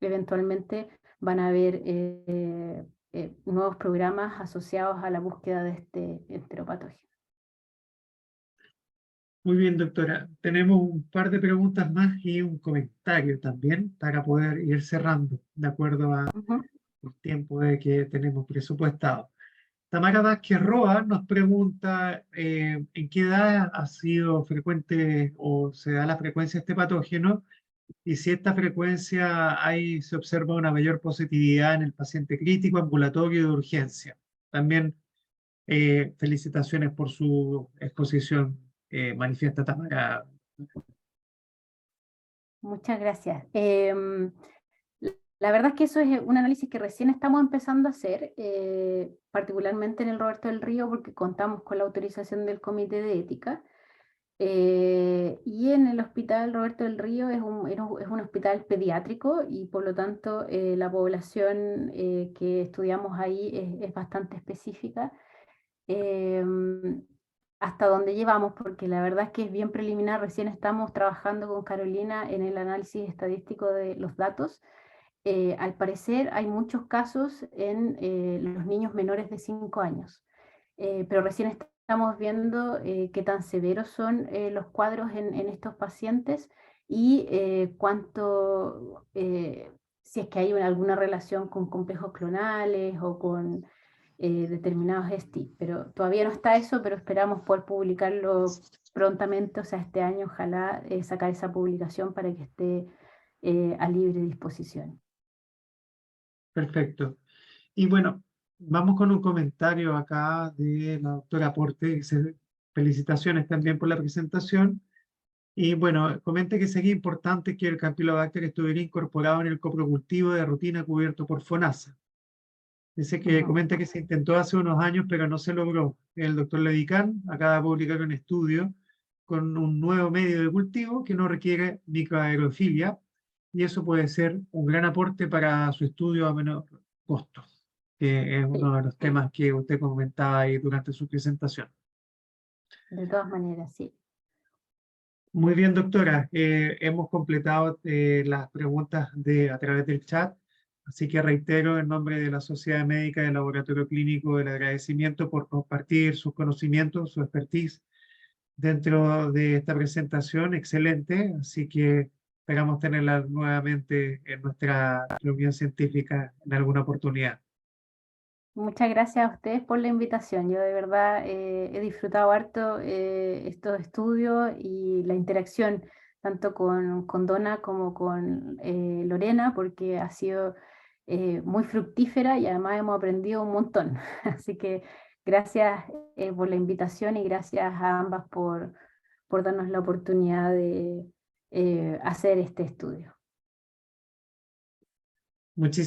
eventualmente van a haber nuevos programas asociados a la búsqueda de este enteropatógeno. Muy bien, doctora. Tenemos un par de preguntas más y un comentario también para poder ir cerrando de acuerdo al tiempo que tenemos presupuestado. Tamara Vázquez Roa nos pregunta en qué edad ha sido frecuente o se da la frecuencia de este patógeno, y si esta frecuencia ahí se observa una mayor positividad en el paciente crítico, ambulatorio y de urgencia. También felicitaciones por su exposición, manifiesta Tamara. Muchas gracias. La verdad es que eso es un análisis que recién estamos empezando a hacer, particularmente en el Roberto del Río, porque contamos con la autorización del Comité de Ética. Y en el Hospital Roberto del Río es un hospital pediátrico, y por lo tanto la población que estudiamos ahí es bastante específica. Hasta donde llevamos, porque la verdad es que es bien preliminar, recién estamos trabajando con Carolina en el análisis estadístico de los datos. Al parecer hay muchos casos en los niños menores de 5 años, pero recién estamos viendo qué tan severos son los cuadros en estos pacientes, y si es que hay alguna relación con complejos clonales o con determinados STI, pero todavía no está eso, pero esperamos poder publicarlo prontamente, o sea, este año, ojalá sacar esa publicación para que esté a libre disposición. Perfecto. Y bueno, vamos con un comentario acá de la doctora Porte. Dice, felicitaciones también por la presentación. Y bueno, comenta que sería importante que el Campylobacter estuviera incorporado en el coprocultivo de rutina cubierto por FONASA. Dice que Ujú. comenta que se intentó hace unos años, pero no se logró. El doctor Levicán acaba de publicar un estudio con un nuevo medio de cultivo que no requiere microaerofilia, y eso puede ser un gran aporte para su estudio a menor costo, que es Sí, uno de los temas que usted comentaba ahí durante su presentación. de todas maneras, sí. Muy bien, doctora. Hemos completado las preguntas a través del chat, así que reitero en nombre de la Sociedad Médica del Laboratorio Clínico el agradecimiento por compartir sus conocimientos, su expertise dentro de esta presentación. Excelente, así que esperamos tenerla nuevamente en nuestra reunión científica en alguna oportunidad. Muchas gracias a ustedes por la invitación. Yo de verdad he disfrutado harto estos estudios y la interacción tanto con Donna como con Lorena, porque ha sido muy fructífera y además hemos aprendido un montón. Así que gracias por la invitación y gracias a ambas por darnos la oportunidad de hacer este estudio. Muchísimas